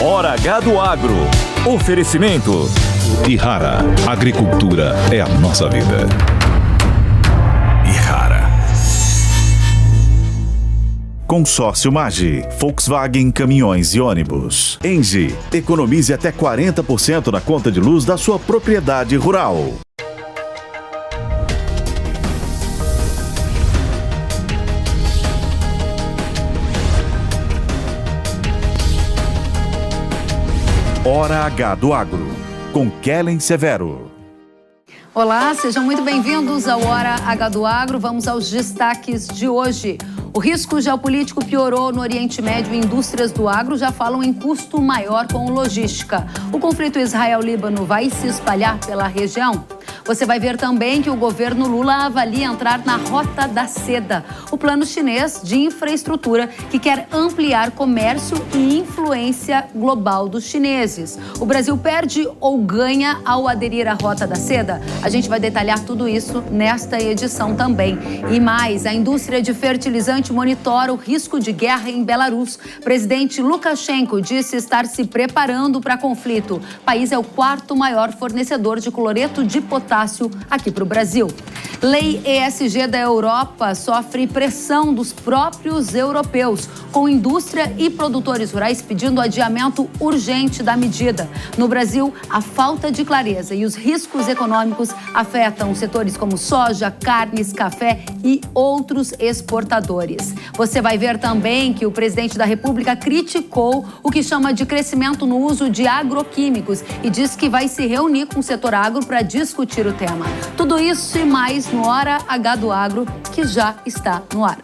Hora H do Agro. Oferecimento. Ihara. Agricultura é a nossa vida. Ihara. Consórcio Magi, Volkswagen Caminhões e Ônibus. Engie, economize até 40% na conta de luz da sua propriedade rural. Hora H do Agro, com Kellen Severo. Olá, sejam muito bem-vindos ao Hora H do Agro. Vamos aos destaques de hoje. O risco geopolítico piorou no Oriente Médio e indústrias do agro já falam em custo maior com logística. O conflito Israel-Líbano vai se espalhar pela região? Você vai ver também que o governo Lula avalia entrar na Rota da Seda, o plano chinês de infraestrutura que quer ampliar comércio e influência global dos chineses. O Brasil perde ou ganha ao aderir à Rota da Seda? A gente vai detalhar tudo isso nesta edição também. E mais, a indústria de fertilizante monitora o risco de guerra em Belarus. Presidente Lukashenko disse estar se preparando para conflito. O país é o quarto maior fornecedor de cloreto de potássio aqui para o Brasil. Lei ESG da Europa sofre pressão dos próprios europeus, com indústria e produtores rurais pedindo adiamento urgente da medida. No Brasil, a falta de clareza e os riscos econômicos afetam setores como soja, carnes, café e outros exportadores. Você vai ver também que o presidente da República criticou o que chama de crescimento no uso de agroquímicos e diz que vai se reunir com o setor agro para discutir o tema. Tudo isso e mais no Hora H do Agro, que já está no ar.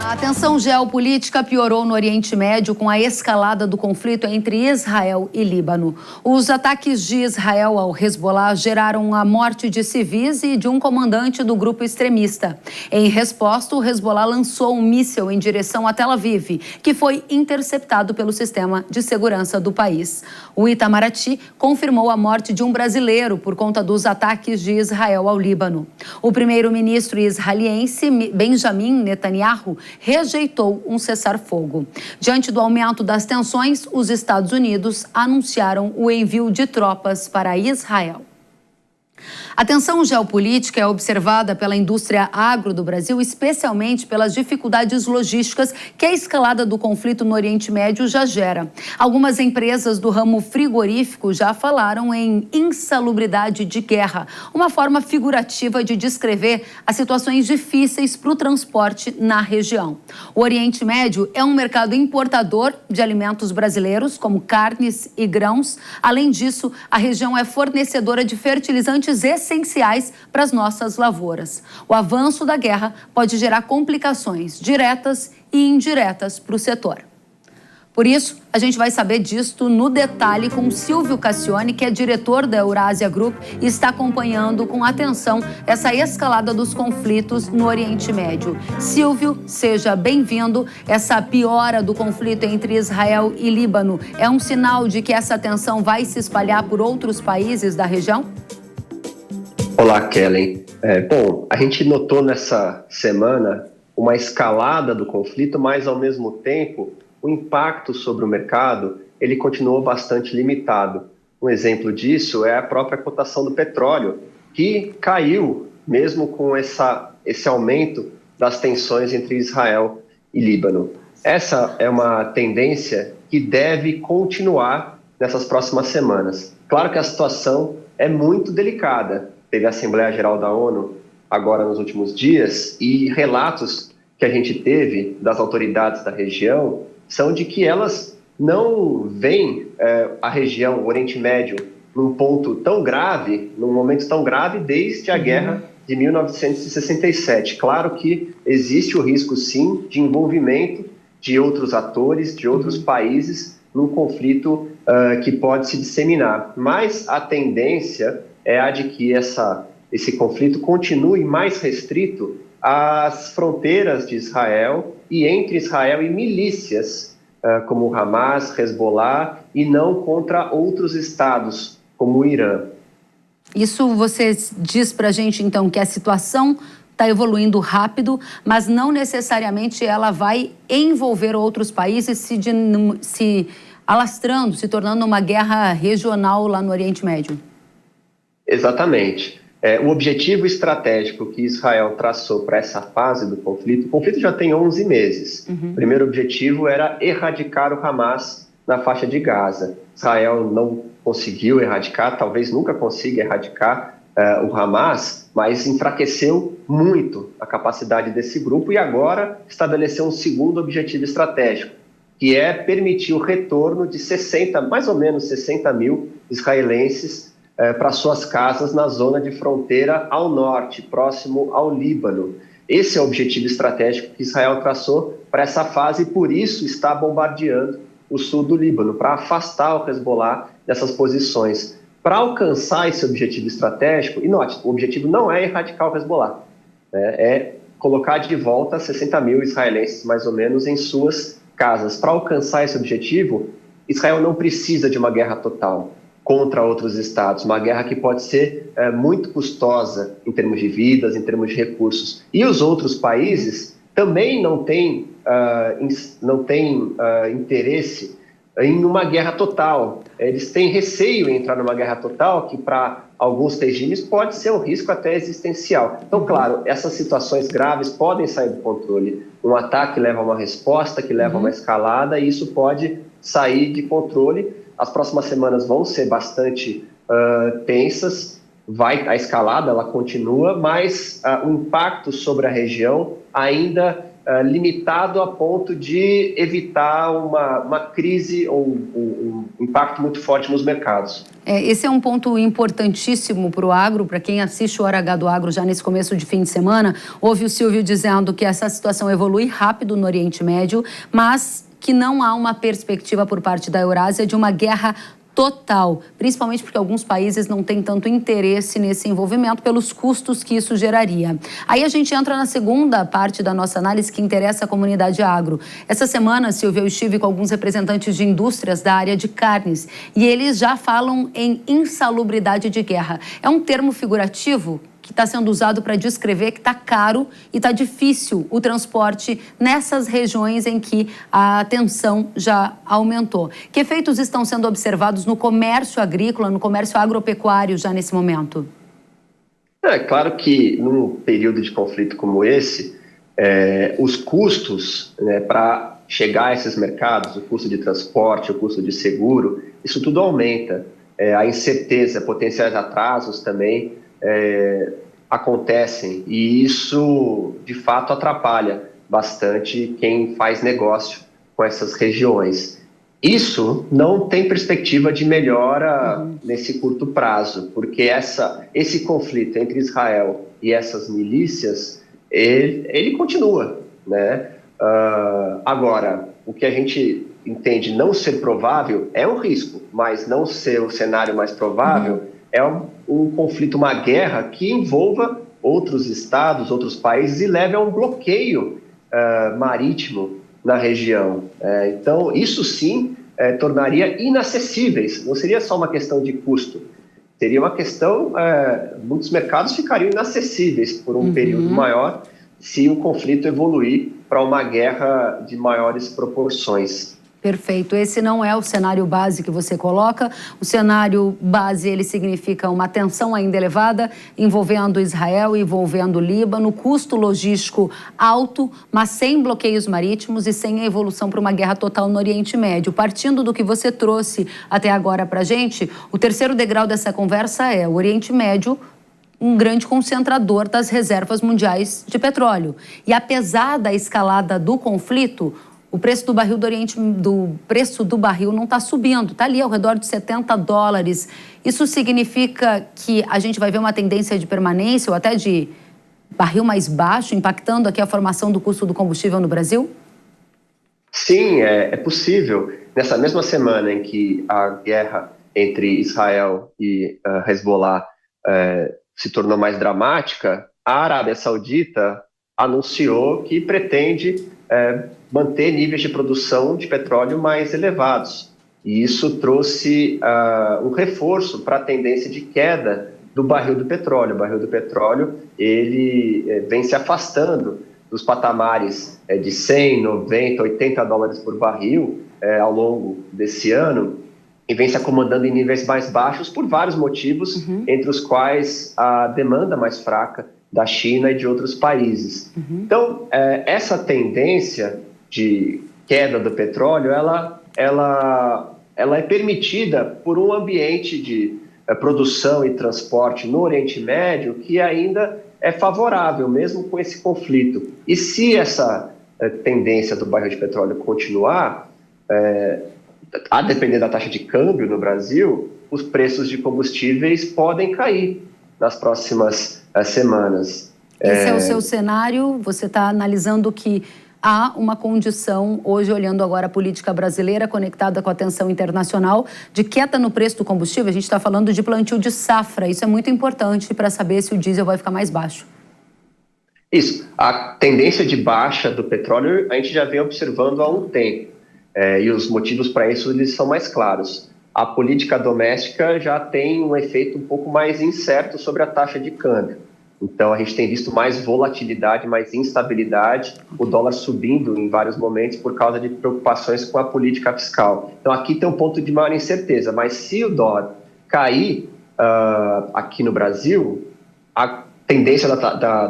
A tensão geopolítica piorou no Oriente Médio com a escalada do conflito entre Israel e Líbano. Os ataques de Israel ao Hezbollah geraram a morte de civis e de um comandante do grupo extremista. Em resposta, o Hezbollah lançou um míssil em direção a Tel Aviv, que foi interceptado pelo sistema de segurança do país. O Itamaraty confirmou a morte de um brasileiro por conta dos ataques de Israel ao Líbano. O primeiro-ministro israelense Benjamin Netanyahu rejeitou um cessar-fogo. Diante do aumento das tensões, os Estados Unidos anunciaram o envio de tropas para Israel. A tensão geopolítica é observada pela indústria agro do Brasil, especialmente pelas dificuldades logísticas que a escalada do conflito no Oriente Médio já gera. Algumas empresas do ramo frigorífico já falaram em insalubridade de guerra, uma forma figurativa de descrever as situações difíceis para o transporte na região. O Oriente Médio é um mercado importador de alimentos brasileiros, como carnes e grãos. Além disso, a região é fornecedora de fertilizantes essenciais para as nossas lavouras. O avanço da guerra pode gerar complicações diretas e indiretas para o setor. Por isso, a gente vai saber disto no detalhe com Silvio Cassione, que é diretor da Eurasia Group e está acompanhando com atenção essa escalada dos conflitos no Oriente Médio. Silvio, seja bem-vindo. Essa piora do conflito entre Israel e Líbano é um sinal de que essa tensão vai se espalhar por outros países da região? Olá, Kellen. Bom, a gente notou nessa semana uma escalada do conflito, mas ao mesmo tempo o impacto sobre o mercado ele continuou bastante limitado. Um exemplo disso é a própria cotação do petróleo, que caiu mesmo com esse aumento das tensões entre Israel e Líbano. Essa é uma tendência que deve continuar nessas próximas semanas. Claro que a situação é muito delicada. Teve a Assembleia Geral da ONU agora nos últimos dias e relatos que a gente teve das autoridades da região são de que elas não veem a região, o Oriente Médio, num ponto tão grave, num momento tão grave desde a guerra de 1967. Claro que existe o risco, sim, de envolvimento de outros atores, de outros países, num conflito que pode se disseminar. Mas a tendência é a de que esse conflito continue mais restrito às fronteiras de Israel e entre Israel e milícias, como o Hamas, Hezbollah, e não contra outros estados, como o Irã. Isso você diz para a gente, então, que a situação está evoluindo rápido, mas não necessariamente ela vai envolver outros países se alastrando, se tornando uma guerra regional lá no Oriente Médio. Exatamente. O objetivo estratégico que Israel traçou para essa fase do conflito, o conflito já tem 11 meses. O primeiro objetivo era erradicar o Hamas na faixa de Gaza. Israel não conseguiu erradicar, talvez nunca consiga erradicar o Hamas, mas enfraqueceu muito a capacidade desse grupo e agora estabeleceu um segundo objetivo estratégico, que é permitir o retorno de mais ou menos 60 mil israelenses para suas casas na zona de fronteira ao norte, próximo ao Líbano. Esse é o objetivo estratégico que Israel traçou para essa fase e por isso está bombardeando o sul do Líbano, para afastar o Hezbollah dessas posições. Para alcançar esse objetivo estratégico, e note, o objetivo não é erradicar o Hezbollah, é colocar de volta 60 mil israelenses, mais ou menos, em suas casas. Para alcançar esse objetivo, Israel não precisa de uma guerra total contra outros estados, uma guerra que pode ser muito custosa em termos de vidas, em termos de recursos. E os outros países também não têm interesse em uma guerra total. Eles têm receio em entrar numa guerra total, que para alguns regimes pode ser um risco até existencial. Então, claro, essas situações graves podem sair do controle. Um ataque leva a uma resposta, que leva a uma escalada, e isso pode sair de controle. As próximas semanas vão ser bastante tensas, a escalada ela continua, mas o impacto sobre a região ainda limitado a ponto de evitar uma crise ou um impacto muito forte nos mercados. Esse é um ponto importantíssimo para o agro, para quem assiste o Hora H do Agro já nesse começo de fim de semana. Ouve o Silvio dizendo que essa situação evolui rápido no Oriente Médio, mas que não há uma perspectiva por parte da Eurásia de uma guerra total, principalmente porque alguns países não têm tanto interesse nesse envolvimento pelos custos que isso geraria. Aí a gente entra na segunda parte da nossa análise que interessa a comunidade agro. Essa semana, Silvia, eu estive com alguns representantes de indústrias da área de carnes e eles já falam em insalubridade de guerra. É um termo figurativo que está sendo usado para descrever que está caro e está difícil o transporte nessas regiões em que a tensão já aumentou. Que efeitos estão sendo observados no comércio agrícola, no comércio agropecuário já nesse momento? É claro que num período de conflito como esse, os custos para chegar a esses mercados, o custo de transporte, o custo de seguro, isso tudo aumenta. A incerteza, potenciais atrasos também acontecem e isso de fato atrapalha bastante quem faz negócio com essas regiões. Isso não tem perspectiva de melhora nesse curto prazo, porque esse conflito entre Israel e essas milícias, ele continua, né? Agora, o que a gente entende não ser provável é um risco, mas não ser o cenário mais provável é um conflito, uma guerra que envolva outros estados, outros países e leve a um bloqueio marítimo na região. Então, isso sim tornaria inacessíveis, não seria só uma questão de custo, seria uma questão, muitos mercados ficariam inacessíveis por um período maior se o conflito evoluir para uma guerra de maiores proporções. Perfeito. Esse não é o cenário base que você coloca. O cenário base, ele significa uma tensão ainda elevada, envolvendo Israel, envolvendo o Líbano, custo logístico alto, mas sem bloqueios marítimos e sem a evolução para uma guerra total no Oriente Médio. Partindo do que você trouxe até agora para a gente, o terceiro degrau dessa conversa é o Oriente Médio, um grande concentrador das reservas mundiais de petróleo. E apesar da escalada do conflito, o preço do barril do barril não está subindo, está ali ao redor de $70. Isso significa que a gente vai ver uma tendência de permanência ou até de barril mais baixo, impactando aqui a formação do custo do combustível no Brasil? Sim, é possível. Nessa mesma semana em que a guerra entre Israel e Hezbollah se tornou mais dramática, a Arábia Saudita anunciou que pretende manter níveis de produção de petróleo mais elevados. E isso trouxe um reforço para a tendência de queda do barril do petróleo. O barril do petróleo ele vem se afastando dos patamares de 100, 90, 80 dólares por barril ao longo desse ano e vem se acomodando em níveis mais baixos por vários motivos, entre os quais a demanda mais fraca da China e de outros países. Então, essa tendência de queda do petróleo, ela é permitida por um ambiente de produção e transporte no Oriente Médio que ainda é favorável, mesmo com esse conflito. E se essa tendência do barril de petróleo continuar, a depender da taxa de câmbio no Brasil, os preços de combustíveis podem cair nas próximas semanas. Esse é o seu cenário? Você está analisando que há uma condição, hoje olhando agora a política brasileira conectada com a tensão internacional, de queda no preço do combustível? A gente está falando de plantio de safra, isso é muito importante para saber se o diesel vai ficar mais baixo. Isso, a tendência de baixa do petróleo a gente já vem observando há um tempo, e os motivos para isso eles são mais claros. A política doméstica já tem um efeito um pouco mais incerto sobre a taxa de câmbio. Então, a gente tem visto mais volatilidade, mais instabilidade, o dólar subindo em vários momentos por causa de preocupações com a política fiscal. Então, aqui tem um ponto de maior incerteza, mas se o dólar cair aqui no Brasil, a tendência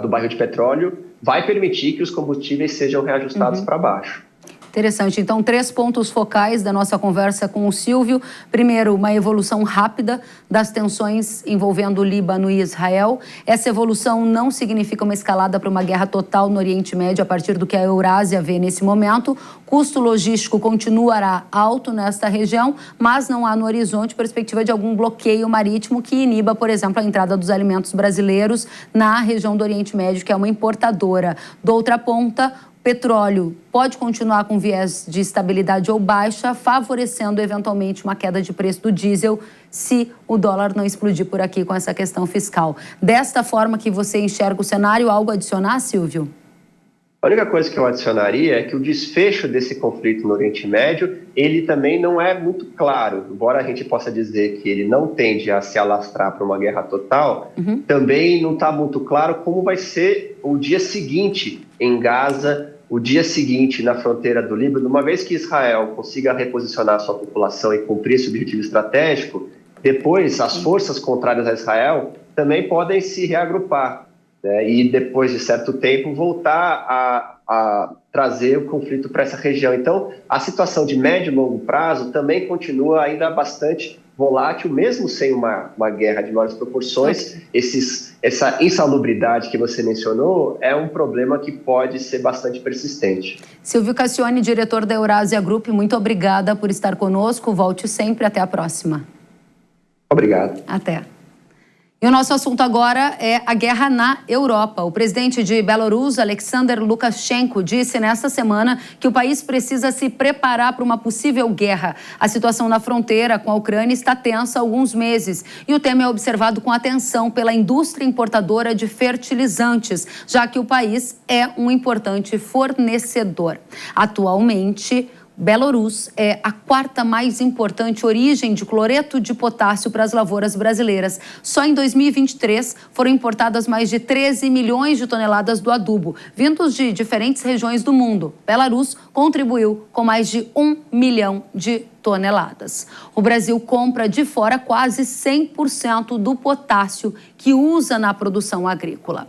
do barril de petróleo vai permitir que os combustíveis sejam reajustados para baixo. Interessante. Então, 3 pontos focais da nossa conversa com o Silvio. Primeiro, uma evolução rápida das tensões envolvendo o Líbano e Israel. Essa evolução não significa uma escalada para uma guerra total no Oriente Médio a partir do que a Eurásia vê nesse momento. Custo logístico continuará alto nesta região, mas não há no horizonte perspectiva de algum bloqueio marítimo que iniba, por exemplo, a entrada dos alimentos brasileiros na região do Oriente Médio, que é uma importadora. Da outra ponta, petróleo pode continuar com viés de estabilidade ou baixa, favorecendo eventualmente uma queda de preço do diesel se o dólar não explodir por aqui com essa questão fiscal. Desta forma que você enxerga o cenário, algo a adicionar, Silvio? A única coisa que eu adicionaria é que o desfecho desse conflito no Oriente Médio, ele também não é muito claro. Embora a gente possa dizer que ele não tende a se alastrar para uma guerra total, também não está muito claro como vai ser o dia seguinte em Gaza, o dia seguinte na fronteira do Líbano. Uma vez que Israel consiga reposicionar sua população e cumprir esse objetivo estratégico, depois as forças contrárias a Israel também podem se reagrupar, né? E depois de certo tempo voltar a trazer o conflito para essa região. Então, a situação de médio e longo prazo também continua ainda bastante volátil, mesmo sem uma guerra de maiores proporções. Essa insalubridade que você mencionou é um problema que pode ser bastante persistente. Silvio Cassione, diretor da Eurásia Group, muito obrigada por estar conosco. Volte sempre. Até a próxima. Obrigado. Até. E o nosso assunto agora é a guerra na Europa. O presidente de Belarus, Alexander Lukashenko, disse nesta semana que o país precisa se preparar para uma possível guerra. A situação na fronteira com a Ucrânia está tensa há alguns meses e o tema é observado com atenção pela indústria importadora de fertilizantes, já que o país é um importante fornecedor. Atualmente, Belarus é a 4ª mais importante origem de cloreto de potássio para as lavouras brasileiras. Só em 2023 foram importadas mais de 13 milhões de toneladas do adubo, vindos de diferentes regiões do mundo. Belarus contribuiu com mais de 1 milhão de toneladas. O Brasil compra de fora quase 100% do potássio que usa na produção agrícola.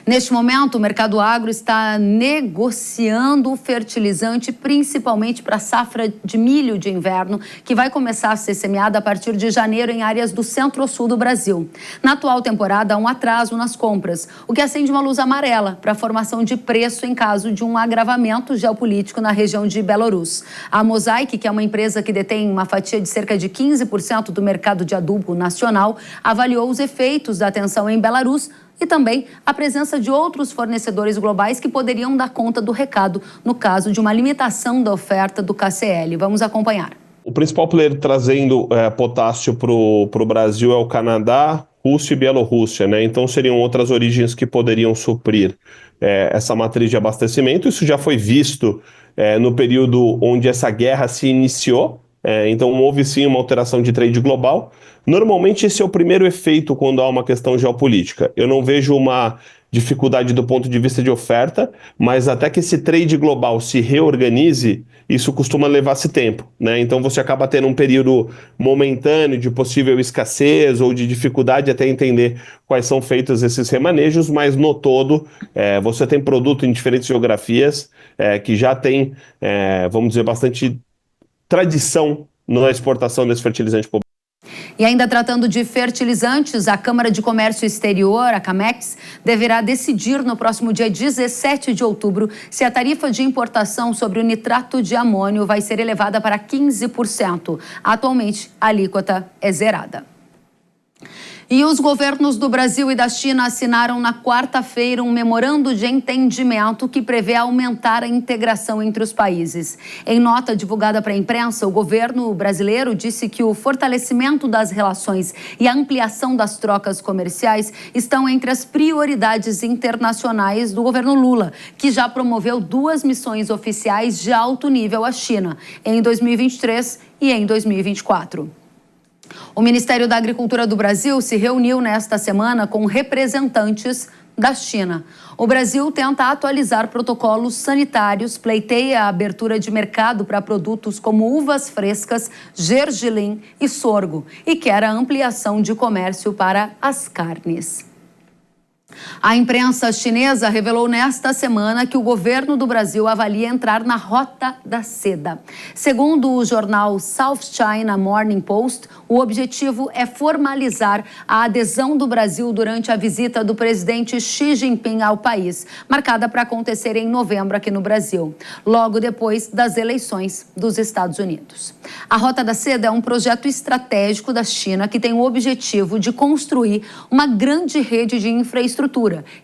Neste momento, o mercado agro está negociando o fertilizante, principalmente para a safra de milho de inverno, que vai começar a ser semeada a partir de janeiro em áreas do centro-sul do Brasil. Na atual temporada, há um atraso nas compras, o que acende uma luz amarela para a formação de preço em caso de um agravamento geopolítico na região de Belarus. A Mosaic, que é uma empresa que detém uma fatia de cerca de 15% do mercado de adubo nacional, avaliou os efeitos da tensão em Belarus e também a presença de outros fornecedores globais que poderiam dar conta do recado no caso de uma limitação da oferta do KCl. Vamos acompanhar. O principal player trazendo potássio para o Brasil é o Canadá, Rússia e Bielorrússia, né? Então seriam outras origens que poderiam suprir essa matriz de abastecimento. Isso já foi visto no período onde essa guerra se iniciou, Então houve sim uma alteração de trade global. Normalmente esse é o primeiro efeito quando há uma questão geopolítica. Eu não vejo uma dificuldade do ponto de vista de oferta, mas até que esse trade global se reorganize, isso costuma levar-se tempo, né? Então você acaba tendo um período momentâneo de possível escassez ou de dificuldade até entender quais são feitos esses remanejos, mas no todo você tem produto em diferentes geografias que já tem, vamos dizer, bastante tradição na exportação desse fertilizante. E ainda tratando de fertilizantes, a Câmara de Comércio Exterior, a CAMEX, deverá decidir no próximo dia 17 de outubro se a tarifa de importação sobre o nitrato de amônio vai ser elevada para 15%. Atualmente, a alíquota é zerada. E os governos do Brasil e da China assinaram na quarta-feira um memorando de entendimento que prevê aumentar a integração entre os países. Em nota divulgada para a imprensa, o governo brasileiro disse que o fortalecimento das relações e a ampliação das trocas comerciais estão entre as prioridades internacionais do governo Lula, que já promoveu 2 missões oficiais de alto nível à China, em 2023 e em 2024. O Ministério da Agricultura do Brasil se reuniu nesta semana com representantes da China. O Brasil tenta atualizar protocolos sanitários, pleiteia a abertura de mercado para produtos como uvas frescas, gergelim e sorgo e quer a ampliação de comércio para as carnes. A imprensa chinesa revelou nesta semana que o governo do Brasil avalia entrar na Rota da Seda. Segundo o jornal South China Morning Post, o objetivo é formalizar a adesão do Brasil durante a visita do presidente Xi Jinping ao país, marcada para acontecer em novembro aqui no Brasil, logo depois das eleições dos Estados Unidos. A Rota da Seda é um projeto estratégico da China que tem o objetivo de construir uma grande rede de infraestrutura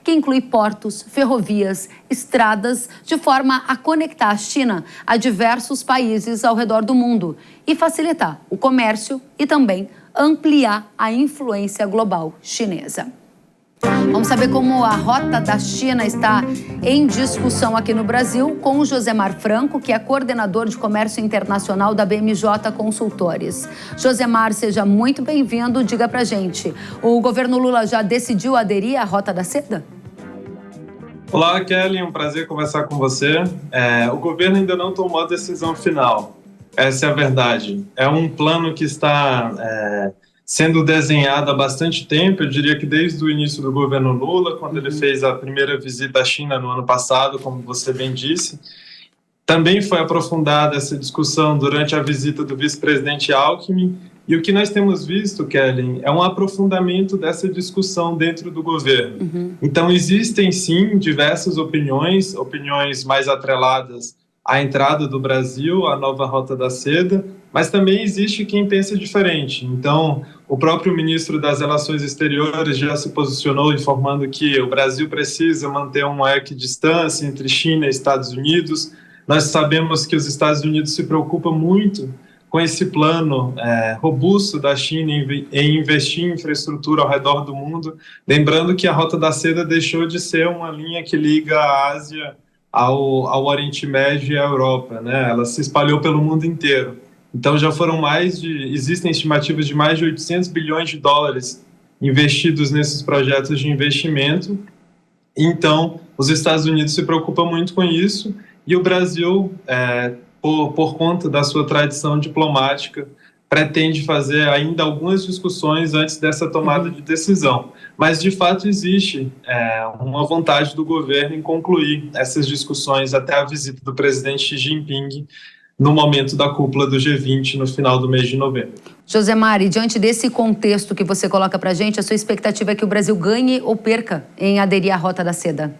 que inclui portos, ferrovias, estradas, de forma a conectar a China a diversos países ao redor do mundo e facilitar o comércio e também ampliar a influência global chinesa. Vamos saber como a Rota da China está em discussão aqui no Brasil com o Josemar Franco, que é coordenador de comércio internacional da BMJ Consultores. Josemar, seja muito bem-vindo. Diga pra gente, o governo Lula já decidiu aderir à Rota da Seda? Olá, Kelly, um prazer conversar com você. O governo ainda não tomou a decisão final. Essa é a verdade. É um plano que está sendo desenhado há bastante tempo, eu diria que desde o início do governo Lula, quando ele fez a primeira visita à China no ano passado, como você bem disse. Também foi aprofundada essa discussão durante a visita do vice-presidente Alckmin, e o que nós temos visto, Kelly, é um aprofundamento dessa discussão dentro do governo. Então, existem sim diversas opiniões mais atreladas à entrada do Brasil, à nova Rota da Seda, mas também existe quem pensa diferente. Então, o próprio ministro das Relações Exteriores já se posicionou informando que o Brasil precisa manter uma equidistância entre China e Estados Unidos. Nós sabemos que os Estados Unidos se preocupam muito com esse plano robusto da China em investir em infraestrutura ao redor do mundo, lembrando que a Rota da Seda deixou de ser uma linha que liga a Ásia ao Oriente Médio e à Europa, né? Ela se espalhou pelo mundo inteiro. Então já foram existem estimativas de mais de 800 bilhões de dólares investidos nesses projetos de investimento. Então, os Estados Unidos se preocupam muito com isso e o Brasil, por conta da sua tradição diplomática, pretende fazer ainda algumas discussões antes dessa tomada de decisão. Mas, de fato, existe uma vontade do governo em concluir essas discussões até a visita do presidente Xi Jinping no momento da cúpula do G20 no final do mês de novembro. Josemar, e diante desse contexto que você coloca para a gente, a sua expectativa é que o Brasil ganhe ou perca em aderir à Rota da Seda?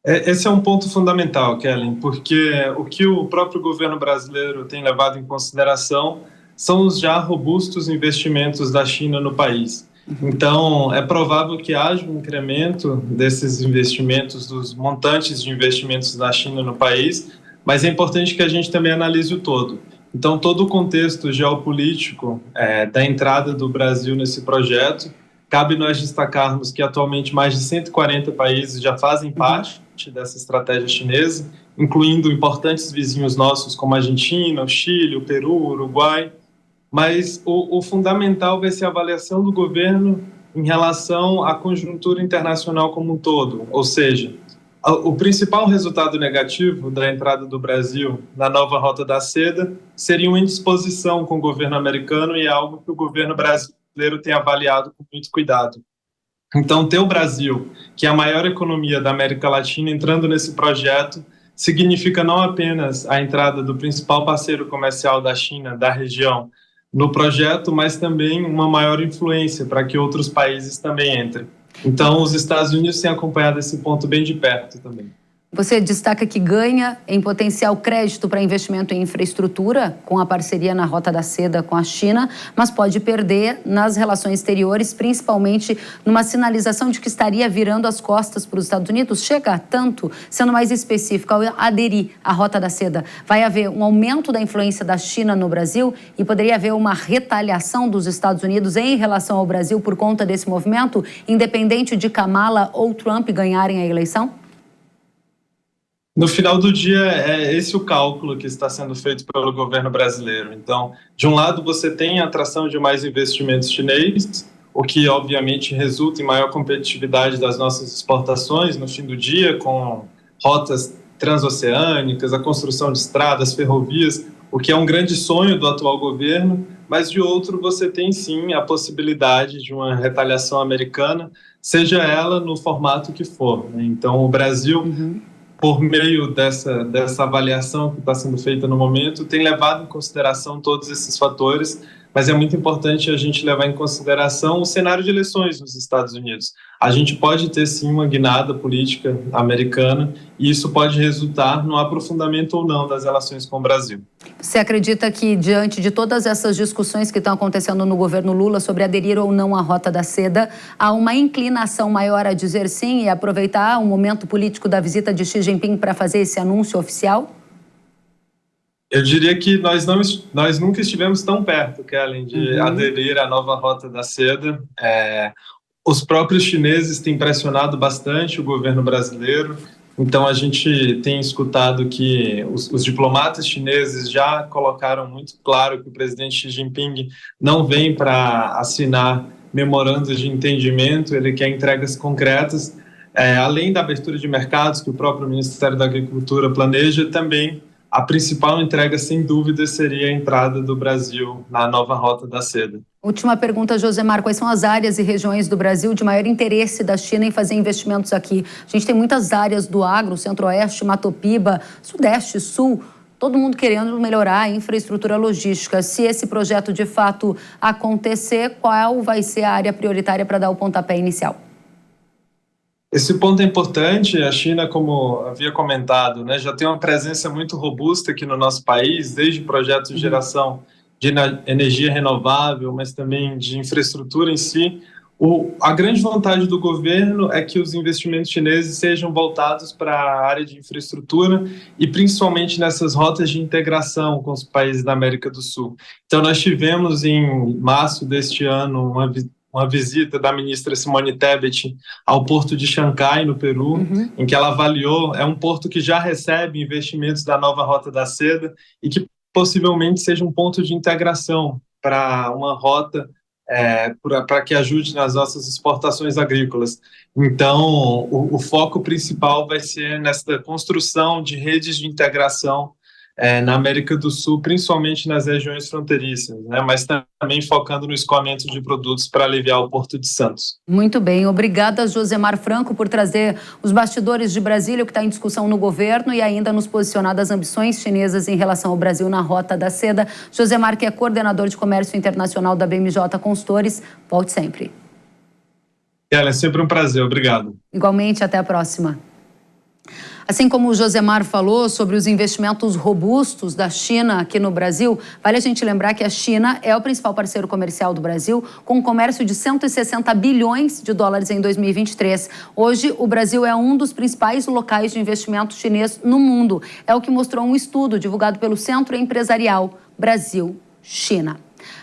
Esse é um ponto fundamental, Kellen, porque o que o próprio governo brasileiro tem levado em consideração são os já robustos investimentos da China no país. Então, é provável que haja um incremento desses investimentos, dos montantes de investimentos da China no país, mas é importante que a gente também analise o todo. Então, todo o contexto geopolítico da entrada do Brasil nesse projeto, cabe nós destacarmos que atualmente mais de 140 países já fazem parte dessa estratégia chinesa, incluindo importantes vizinhos nossos como a Argentina, o Chile, o Peru, o Uruguai. Mas o fundamental vai ser a avaliação do governo em relação à conjuntura internacional como um todo. Ou seja, o principal resultado negativo da entrada do Brasil na nova Rota da Seda seria uma indisposição com o governo americano, e é algo que o governo brasileiro tem avaliado com muito cuidado. Então, ter o Brasil, que é a maior economia da América Latina, entrando nesse projeto, significa não apenas a entrada do principal parceiro comercial da China, da região, no projeto, mas também uma maior influência para que outros países também entrem. Então, os Estados Unidos têm acompanhado esse ponto bem de perto também. Você destaca que ganha em potencial crédito para investimento em infraestrutura, com a parceria na Rota da Seda com a China, mas pode perder nas relações exteriores, principalmente numa sinalização de que estaria virando as costas para os Estados Unidos. Chega a tanto, sendo mais específico, ao aderir à Rota da Seda, vai haver um aumento da influência da China no Brasil e poderia haver uma retaliação dos Estados Unidos em relação ao Brasil por conta desse movimento, independente de Kamala ou Trump ganharem a eleição? No final do dia, é esse o cálculo que está sendo feito pelo governo brasileiro. Então, de um lado, você tem a atração de mais investimentos chineses, o que, obviamente, resulta em maior competitividade das nossas exportações no fim do dia, com rotas transoceânicas, a construção de estradas, ferrovias, o que é um grande sonho do atual governo, mas, de outro, você tem, sim, a possibilidade de uma retaliação americana, seja ela no formato que for, né? Então, o Brasil... por meio dessa avaliação que está sendo feita no momento, tem levado em consideração todos esses fatores, mas é muito importante a gente levar em consideração o cenário de eleições nos Estados Unidos. A gente pode ter, sim, uma guinada política americana, e isso pode resultar no aprofundamento ou não das relações com o Brasil. Você acredita que, diante de todas essas discussões que estão acontecendo no governo Lula sobre aderir ou não à Rota da Seda, há uma inclinação maior a dizer sim e aproveitar o momento político da visita de Xi Jinping para fazer esse anúncio oficial? Eu diria que nós nunca estivemos tão perto, Kellen, de aderir à nova Rota da Seda. Os próprios chineses têm pressionado bastante o governo brasileiro. Então, a gente tem escutado que os diplomatas chineses já colocaram muito claro que o presidente Xi Jinping não vem para assinar memorandos de entendimento, ele quer entregas concretas. Além da abertura de mercados que o próprio Ministério da Agricultura planeja, também a principal entrega, sem dúvida, seria a entrada do Brasil na nova Rota da Seda. Última pergunta, Josemar. Quais são as áreas e regiões do Brasil de maior interesse da China em fazer investimentos aqui? A gente tem muitas áreas do agro, Centro-Oeste, Mato Piba, Sudeste, Sul, todo mundo querendo melhorar a infraestrutura logística. Se esse projeto de fato acontecer, qual vai ser a área prioritária para dar o pontapé inicial? Esse ponto é importante. A China, como havia comentado, né, já tem uma presença muito robusta aqui no nosso país, desde projetos de geração de energia renovável, mas também de infraestrutura em si. A grande vontade do governo é que os investimentos chineses sejam voltados para a área de infraestrutura e principalmente nessas rotas de integração com os países da América do Sul. Então, nós tivemos em março deste ano uma visita da ministra Simone Tebet ao porto de Xangai, no Peru, em que ela avaliou, é um porto que já recebe investimentos da nova Rota da Seda e que possivelmente seja um ponto de integração para uma rota para que ajude nas nossas exportações agrícolas. Então, o foco principal vai ser nessa construção de redes de integração na América do Sul, principalmente nas regiões fronteiriças, né? Mas também focando no escoamento de produtos para aliviar o Porto de Santos. Muito bem, obrigada, Josemar Franco, por trazer os bastidores de Brasília, o que está em discussão no governo e ainda nos posicionar das ambições chinesas em relação ao Brasil na Rota da Seda. Josemar, que é coordenador de comércio internacional da BMJ Consultores, volte sempre. É sempre um prazer, obrigado. Igualmente, até a próxima. Assim como o Josemar falou sobre os investimentos robustos da China aqui no Brasil, vale a gente lembrar que a China é o principal parceiro comercial do Brasil, com um comércio de 160 bilhões de dólares em 2023. Hoje, o Brasil é um dos principais locais de investimento chinês no mundo. É o que mostrou um estudo divulgado pelo Centro Empresarial Brasil-China.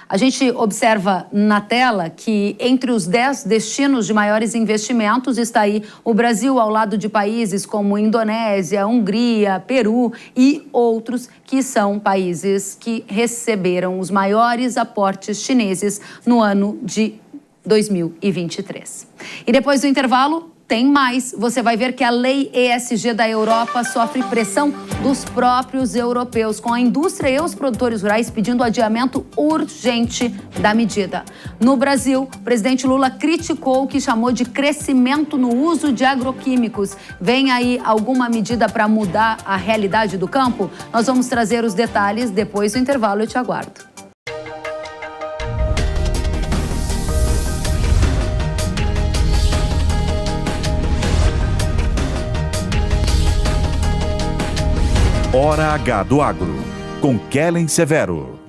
A gente observa na tela que entre os 10 destinos de maiores investimentos está aí o Brasil, ao lado de países como Indonésia, Hungria, Peru e outros que são países que receberam os maiores aportes chineses no ano de 2023. E depois do intervalo, tem mais. Você vai ver que a lei ESG da Europa sofre pressão dos próprios europeus, com a indústria e os produtores rurais pedindo adiamento urgente da medida. No Brasil, o presidente Lula criticou o que chamou de crescimento no uso de agroquímicos. Vem aí alguma medida para mudar a realidade do campo? Nós vamos trazer os detalhes depois do intervalo. Eu te aguardo. Hora H do Agro, com Kellen Severo.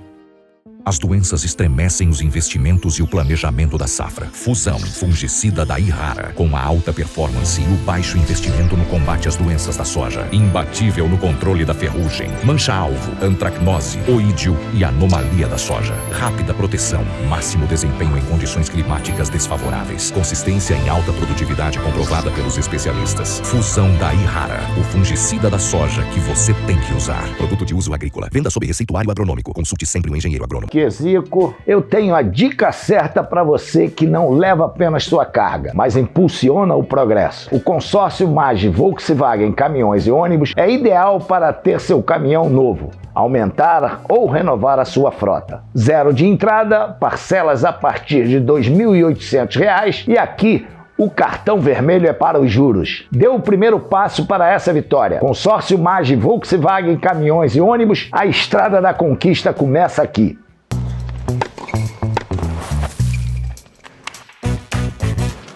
As doenças estremecem os investimentos e o planejamento da safra. Fusão fungicida da Irrara, com a alta performance e o baixo investimento no combate às doenças da soja. Imbatível no controle da ferrugem, mancha-alvo, antracnose, oídio e anomalia da soja. Rápida proteção, máximo desempenho em condições climáticas desfavoráveis. Consistência em alta produtividade comprovada pelos especialistas. Fusão da Irrara, o fungicida da soja que você tem que usar. Produto de uso agrícola. Venda sob receituário agronômico. Consulte sempre um engenheiro agrônomo. Zico, eu tenho a dica certa para você que não leva apenas sua carga, mas impulsiona o progresso. O consórcio MAGE Volkswagen Caminhões e Ônibus é ideal para ter seu caminhão novo, aumentar ou renovar a sua frota. Zero de entrada, parcelas a partir de R$ 2.800 e aqui o cartão vermelho é para os juros. Dê o primeiro passo para essa vitória. Consórcio MAGE Volkswagen Caminhões e Ônibus, a estrada da conquista começa aqui.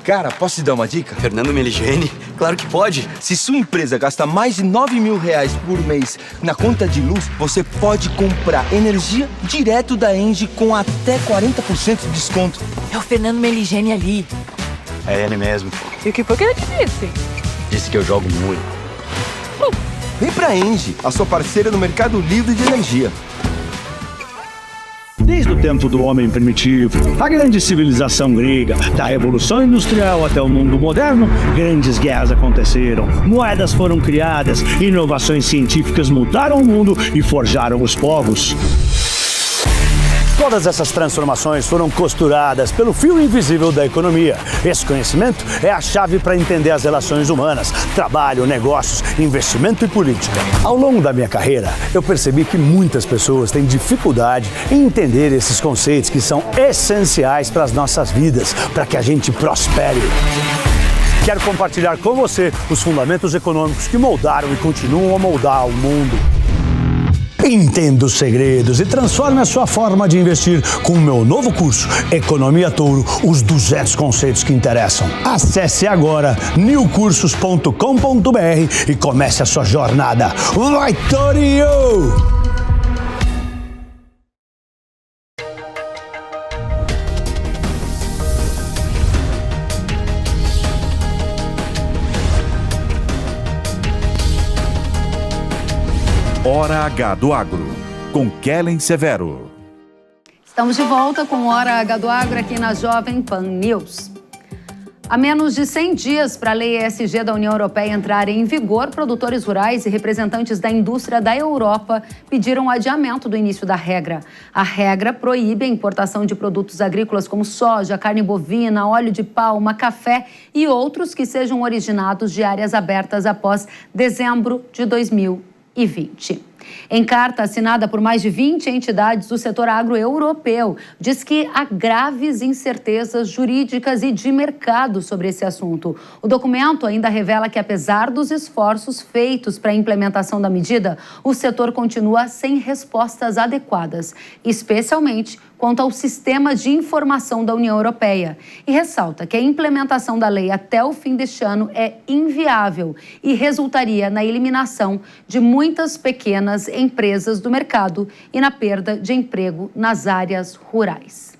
Cara, posso te dar uma dica? Fernando Meligeni? Claro que pode. Se sua empresa gasta mais de R$9.000 por mês na conta de luz, você pode comprar energia direto da Engie com até 40% de desconto. É o Fernando Meligeni ali. É ele mesmo. E o que foi que ele te disse? Disse que eu jogo muito. Vem pra Engie, a sua parceira no mercado livre de energia. Desde o tempo do homem primitivo, a grande civilização grega, da Revolução Industrial até o mundo moderno, grandes guerras aconteceram, moedas foram criadas, inovações científicas mudaram o mundo e forjaram os povos. Todas essas transformações foram costuradas pelo fio invisível da economia. Esse conhecimento é a chave para entender as relações humanas, trabalho, negócios, investimento e política. Ao longo da minha carreira, eu percebi que muitas pessoas têm dificuldade em entender esses conceitos que são essenciais para as nossas vidas, para que a gente prospere. Quero compartilhar com você os fundamentos econômicos que moldaram e continuam a moldar o mundo. Entenda os segredos e transforme a sua forma de investir com o meu novo curso Economia Touro, os 200 conceitos que interessam. Acesse agora newcursos.com.br e comece a sua jornada. Vai, Torinho! Hora H do Agro, com Kellen Severo. Estamos de volta com Hora H do Agro aqui na Jovem Pan News. A menos de 100 dias para a lei ESG da União Europeia entrar em vigor, produtores rurais e representantes da indústria da Europa pediram o adiamento do início da regra. A regra proíbe a importação de produtos agrícolas como soja, carne bovina, óleo de palma, café e outros que sejam originados de áreas abertas após dezembro de 2020. Em carta assinada por mais de 20 entidades do setor agro europeu, diz que há graves incertezas jurídicas e de mercado sobre esse assunto. O documento ainda revela que, apesar dos esforços feitos para a implementação da medida, o setor continua sem respostas adequadas, especialmente quanto ao sistema de informação da União Europeia. E ressalta que a implementação da lei até o fim deste ano é inviável e resultaria na eliminação de muitas pequenas empresas do mercado e na perda de emprego nas áreas rurais.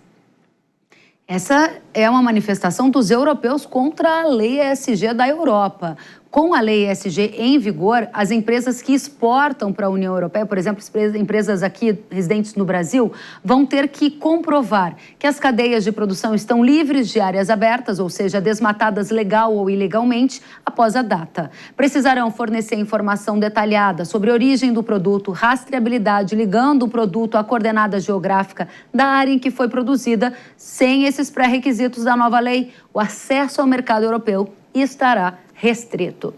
Essa é uma manifestação dos europeus contra a lei ESG da Europa. Com a lei ESG em vigor, as empresas que exportam para a União Europeia, por exemplo, empresas aqui residentes no Brasil, vão ter que comprovar que as cadeias de produção estão livres de áreas abertas, ou seja, desmatadas legal ou ilegalmente, após a data. Precisarão fornecer informação detalhada sobre a origem do produto, rastreabilidade, ligando o produto à coordenada geográfica da área em que foi produzida. Sem esses pré-requisitos da nova lei, o acesso ao mercado europeu estará restrito.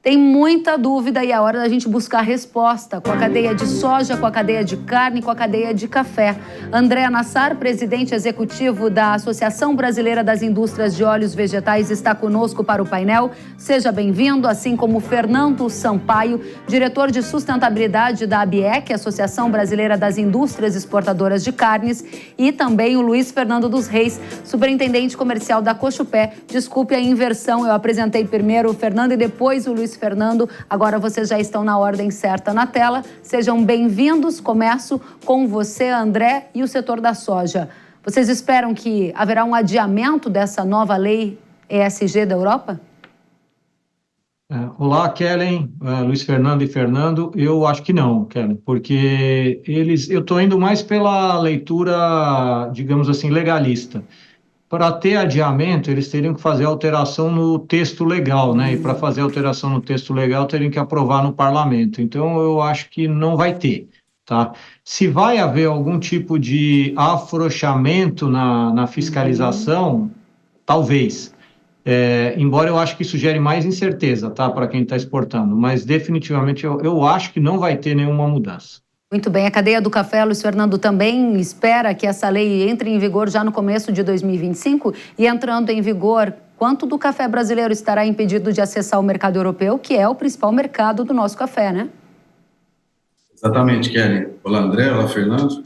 Tem muita dúvida e é hora da gente buscar resposta com a cadeia de soja, com a cadeia de carne, com a cadeia de café. André Nassar, presidente executivo da Associação Brasileira das Indústrias de Óleos Vegetais, está conosco para o painel. Seja bem-vindo, assim como Fernando Sampaio, diretor de sustentabilidade da ABIEC, Associação Brasileira das Indústrias Exportadoras de Carnes, e também o Luiz Fernando dos Reis, superintendente comercial da Cochupé. Desculpe a inversão, eu apresentei primeiro o Fernando e depois o Luiz Fernando, agora vocês já estão na ordem certa na tela. Sejam bem-vindos. Começo com você, André, e o setor da soja. Vocês esperam que haverá um adiamento dessa nova lei ESG da Europa? Olá, Kellen, Luiz Fernando e Fernando. Eu acho que não, Kellen, porque eu estou indo mais pela leitura, digamos assim, legalista. Para ter adiamento, eles teriam que fazer alteração no texto legal, né? E para fazer alteração no texto legal, teriam que aprovar no parlamento. Então, eu acho que não vai ter, tá? Se vai haver algum tipo de afrouxamento na fiscalização, talvez. Embora eu acho que isso gere mais incerteza, tá? Para quem está exportando. Mas, definitivamente, eu acho que não vai ter nenhuma mudança. Muito bem, a cadeia do café, Luiz Fernando, também espera que essa lei entre em vigor já no começo de 2025 e entrando em vigor, quanto do café brasileiro estará impedido de acessar o mercado europeu, que é o principal mercado do nosso café, né? Exatamente, Kelly. Olá, André. Olá, Fernando.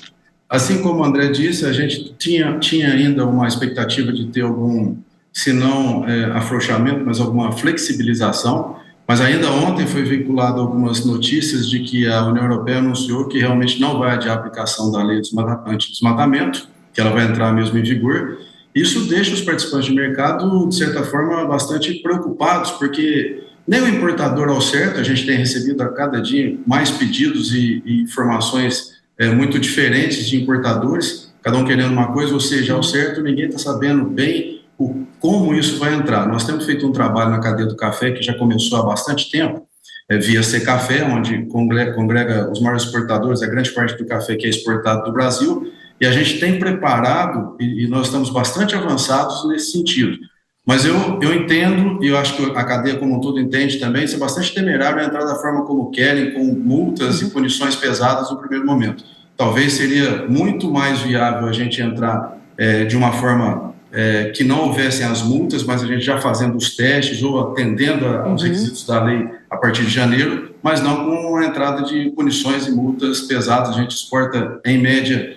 Assim como o André disse, a gente tinha ainda uma expectativa de ter algum, se não afrouxamento, mas alguma flexibilização. Mas ainda ontem foi veiculado algumas notícias de que a União Europeia anunciou que realmente não vai adiar a aplicação da lei anti-desmatamento, que ela vai entrar mesmo em vigor. Isso deixa os participantes de mercado, de certa forma, bastante preocupados, porque nem o importador ao certo, a gente tem recebido a cada dia mais pedidos e informações muito diferentes de importadores, cada um querendo uma coisa, ou seja, ao certo ninguém está sabendo bem como isso vai entrar. Nós temos feito um trabalho na cadeia do café que já começou há bastante tempo, via Secafé, onde congrega os maiores exportadores, a grande parte do café que é exportado do Brasil, e a gente tem preparado, e nós estamos bastante avançados nesse sentido. Mas eu entendo, e eu acho que a cadeia como um todo entende também, isso é bastante temerário entrar da forma como querem, com multas e punições pesadas no primeiro momento. Talvez seria muito mais viável a gente entrar de uma forma que não houvessem as multas, mas a gente já fazendo os testes ou atendendo aos requisitos da lei a partir de janeiro, mas não com a entrada de punições e multas pesadas. A gente exporta, em média,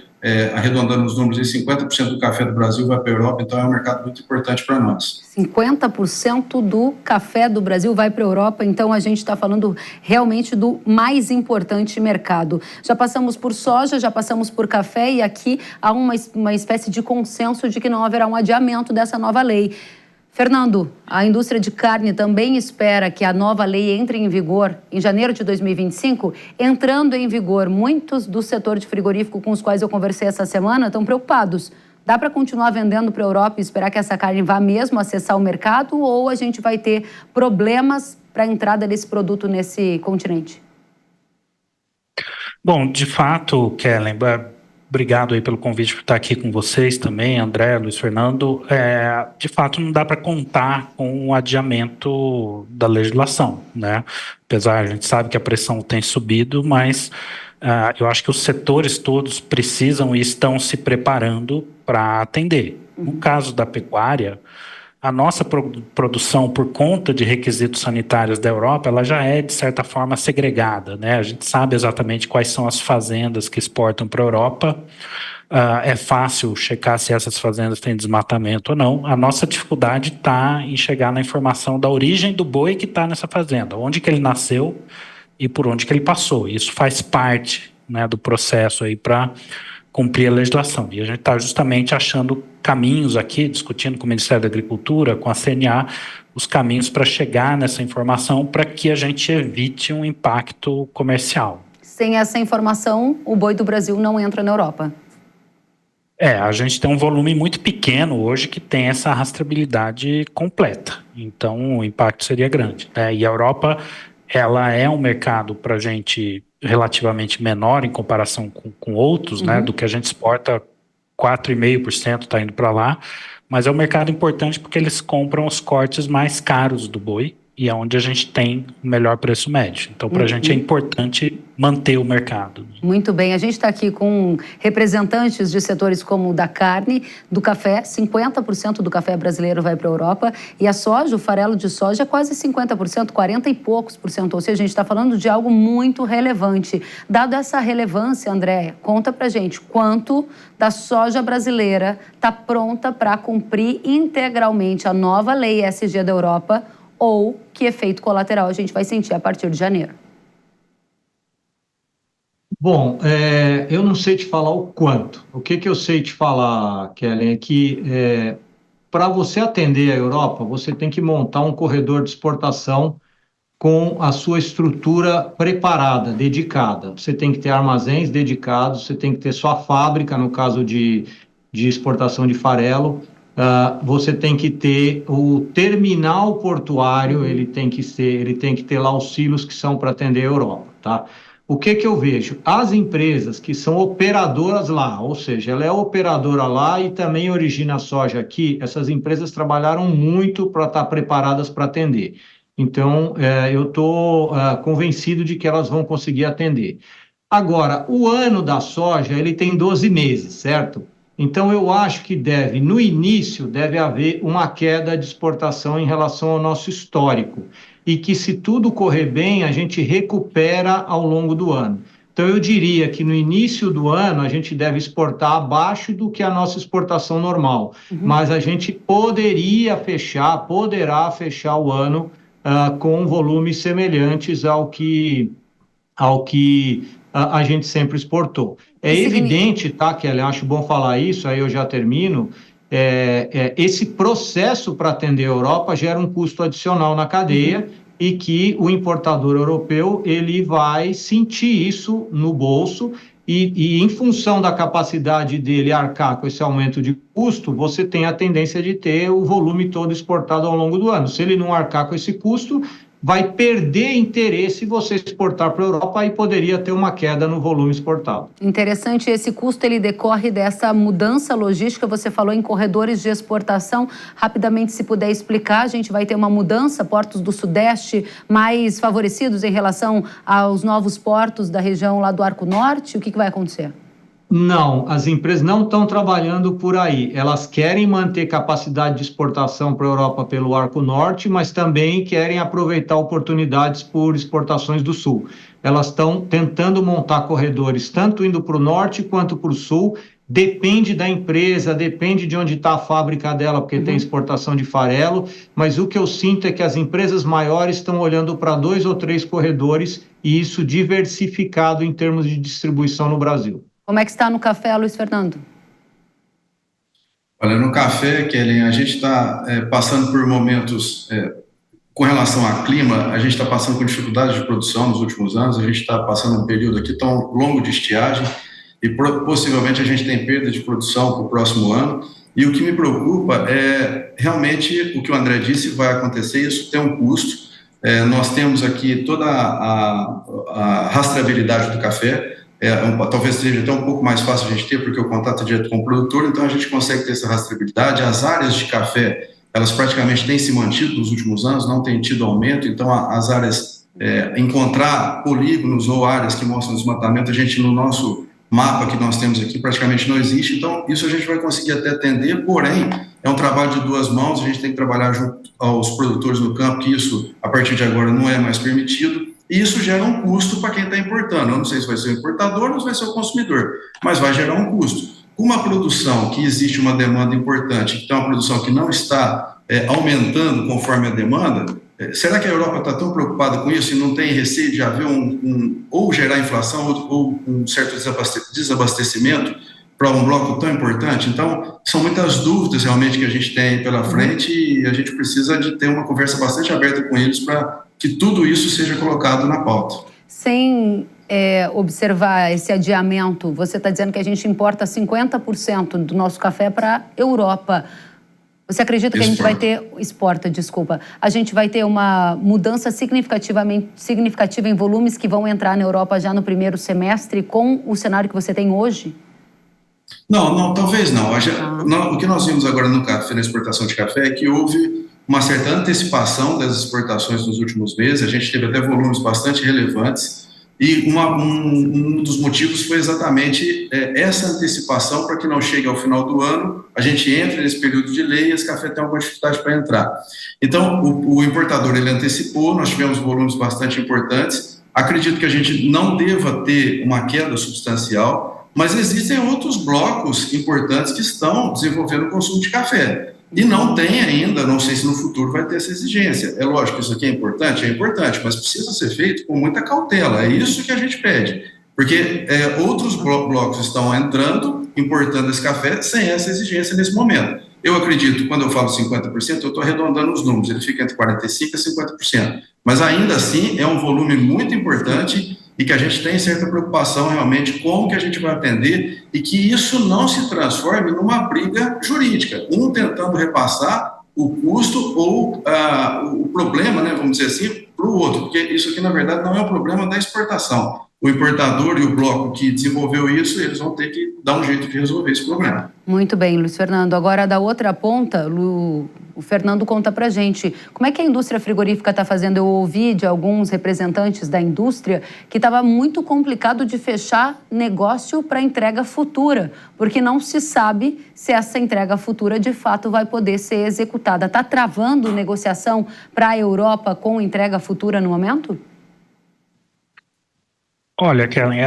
arredondando os números, 50% do café do Brasil vai para a Europa, então é um mercado muito importante para nós. 50% do café do Brasil vai para a Europa, então a gente está falando realmente do mais importante mercado. Já passamos por soja, já passamos por café e aqui há uma espécie de consenso de que não haverá um adiamento dessa nova lei. Fernando, a indústria de carne também espera que a nova lei entre em vigor em janeiro de 2025. Entrando em vigor, muitos do setor de frigorífico com os quais eu conversei essa semana estão preocupados. Dá para continuar vendendo para a Europa e esperar que essa carne vá mesmo acessar o mercado ou a gente vai ter problemas para a entrada desse produto nesse continente? Bom, de fato, Kellen, obrigado aí pelo convite por estar aqui com vocês também, André, Luiz Fernando. De fato, não dá para contar com o adiamento da legislação, né? Apesar, a gente sabe que a pressão tem subido, mas eu acho que os setores todos precisam e estão se preparando para atender. No caso da pecuária, a nossa produção, por conta de requisitos sanitários da Europa, ela já é, de certa forma, segregada, né? A gente sabe exatamente quais são as fazendas que exportam para a Europa. É fácil checar se essas fazendas têm desmatamento ou não. A nossa dificuldade está em chegar na informação da origem do boi que está nessa fazenda, onde que ele nasceu e por onde que ele passou. Isso faz parte, né, do processo aí para cumprir a legislação. E a gente está justamente caminhos aqui, discutindo com o Ministério da Agricultura, com a CNA, os caminhos para chegar nessa informação para que a gente evite um impacto comercial. Sem essa informação, o boi do Brasil não entra na Europa. A gente tem um volume muito pequeno hoje que tem essa rastreabilidade completa. Então, o impacto seria grande, né? E a Europa, ela é um mercado para a gente relativamente menor em comparação com outros, né? Do que a gente exporta, 4,5% está indo para lá. Mas é um mercado importante porque eles compram os cortes mais caros do boi e é onde a gente tem o melhor preço médio. Então, para a gente é importante manter o mercado. Muito bem. A gente está aqui com representantes de setores como o da carne, do café. 50% do café brasileiro vai para a Europa. E a soja, o farelo de soja, é quase 50%, 40 e poucos por cento. Ou seja, a gente está falando de algo muito relevante. Dado essa relevância, André, conta para a gente quanto da soja brasileira está pronta para cumprir integralmente a nova lei ESG da Europa, ou que efeito colateral a gente vai sentir a partir de janeiro? Bom, eu não sei te falar o quanto. O que eu sei te falar, Kellen, é que para você atender a Europa, você tem que montar um corredor de exportação com a sua estrutura preparada, dedicada. Você tem que ter armazéns dedicados, você tem que ter sua fábrica, no caso de exportação de farelo. Você tem que ter o terminal portuário, ele tem que ter lá os silos que são para atender a Europa, tá? O que eu vejo? As empresas que são operadoras lá, ou seja, ela é operadora lá e também origina soja aqui, essas empresas trabalharam muito para estar preparadas para atender. Então, eu estou convencido de que elas vão conseguir atender. Agora, o ano da soja, ele tem 12 meses, certo? Então, eu acho que no início, deve haver uma queda de exportação em relação ao nosso histórico. E que, se tudo correr bem, a gente recupera ao longo do ano. Então, eu diria que no início do ano, a gente deve exportar abaixo do que a nossa exportação normal. Mas a gente poderá fechar o ano com volumes semelhantes ao que a gente sempre exportou. É evidente, tá, Kelly? Acho bom falar isso, aí eu já termino. Esse processo para atender a Europa gera um custo adicional na cadeia e que o importador europeu ele vai sentir isso no bolso e em função da capacidade dele arcar com esse aumento de custo, você tem a tendência de ter o volume todo exportado ao longo do ano. Se ele não arcar com esse custo, vai perder interesse você exportar para a Europa e poderia ter uma queda no volume exportado. Interessante, esse custo ele decorre dessa mudança logística, você falou em corredores de exportação, rapidamente se puder explicar, a gente vai ter uma mudança, portos do Sudeste mais favorecidos em relação aos novos portos da região lá do Arco Norte, o que vai acontecer? Não, as empresas não estão trabalhando por aí. Elas querem manter capacidade de exportação para a Europa pelo Arco Norte, mas também querem aproveitar oportunidades por exportações do Sul. Elas estão tentando montar corredores, tanto indo para o Norte quanto para o Sul. Depende da empresa, depende de onde está a fábrica dela, porque tem exportação de farelo, mas o que eu sinto é que as empresas maiores estão olhando para 2 ou 3 corredores e isso diversificado em termos de distribuição no Brasil. Como é que está no café, Luiz Fernando? Olha, no café, Kellen, a gente está passando por momentos, com relação ao clima, a gente está passando por dificuldades de produção nos últimos anos, a gente está passando um período aqui tão longo de estiagem e possivelmente a gente tem perda de produção para o próximo ano. E o que me preocupa é realmente o que o André disse vai acontecer, isso tem um custo. Nós temos aqui toda a rastreabilidade do café, talvez seja até um pouco mais fácil a gente ter, porque o contato é direto com o produtor, então a gente consegue ter essa rastreabilidade. As áreas de café, elas praticamente têm se mantido nos últimos anos, não tem tido aumento, então as áreas, encontrar polígonos ou áreas que mostram desmatamento, a gente no nosso mapa que nós temos aqui praticamente não existe, então isso a gente vai conseguir até atender, porém é um trabalho de 2 mãos, a gente tem que trabalhar junto aos produtores no campo, que isso a partir de agora não é mais permitido, e isso gera um custo para quem está importando. Eu não sei se vai ser o importador ou se vai ser o consumidor, mas vai gerar um custo. Uma produção que existe uma demanda importante, que tem uma produção que não está aumentando conforme a demanda, será que a Europa está tão preocupada com isso e não tem receio de haver ou gerar inflação ou um certo desabastecimento para um bloco tão importante? Então, são muitas dúvidas realmente que a gente tem pela frente e a gente precisa de ter uma conversa bastante aberta com eles para que tudo isso seja colocado na pauta. Sem observar esse adiamento, você está dizendo que a gente importa 50% do nosso café para a Europa. Você acredita que a gente vai ter... A gente vai ter uma mudança significativa em volumes que vão entrar na Europa já no primeiro semestre com o cenário que você tem hoje? Não, talvez não. O que nós vimos agora no café, na exportação de café, é que houve uma certa antecipação das exportações nos últimos meses. A gente teve até volumes bastante relevantes e um dos motivos foi exatamente essa antecipação para que não chegue ao final do ano, a gente entre nesse período de lei e esse café tem alguma dificuldade para entrar. Então, o importador, ele antecipou, nós tivemos volumes bastante importantes. Acredito que a gente não deva ter uma queda substancial, mas existem outros blocos importantes que estão desenvolvendo o consumo de café. E não tem ainda, não sei se no futuro vai ter essa exigência. É lógico que isso aqui é importante, mas precisa ser feito com muita cautela. É isso que a gente pede. Porque outros blocos estão entrando, importando esse café, sem essa exigência nesse momento. Eu acredito, quando eu falo 50%, eu estou arredondando os números, ele fica entre 45% e 50%. Mas ainda assim, é um volume muito importante e que a gente tem certa preocupação realmente como que a gente vai atender e que isso não se transforme numa briga jurídica, um tentando repassar o custo ou o problema, né, vamos dizer assim, para o outro, porque isso aqui, na verdade, não é um problema da exportação. O importador e o bloco que desenvolveu isso, eles vão ter que dar um jeito de resolver esse problema. Muito bem, Luiz Fernando. Agora, da outra ponta, o Fernando conta pra gente como é que a indústria frigorífica está fazendo. Eu ouvi de alguns representantes da indústria que estava muito complicado de fechar negócio para entrega futura, porque não se sabe se essa entrega futura de fato vai poder ser executada. Está travando negociação para a Europa com entrega futura no momento? Olha, Kellen,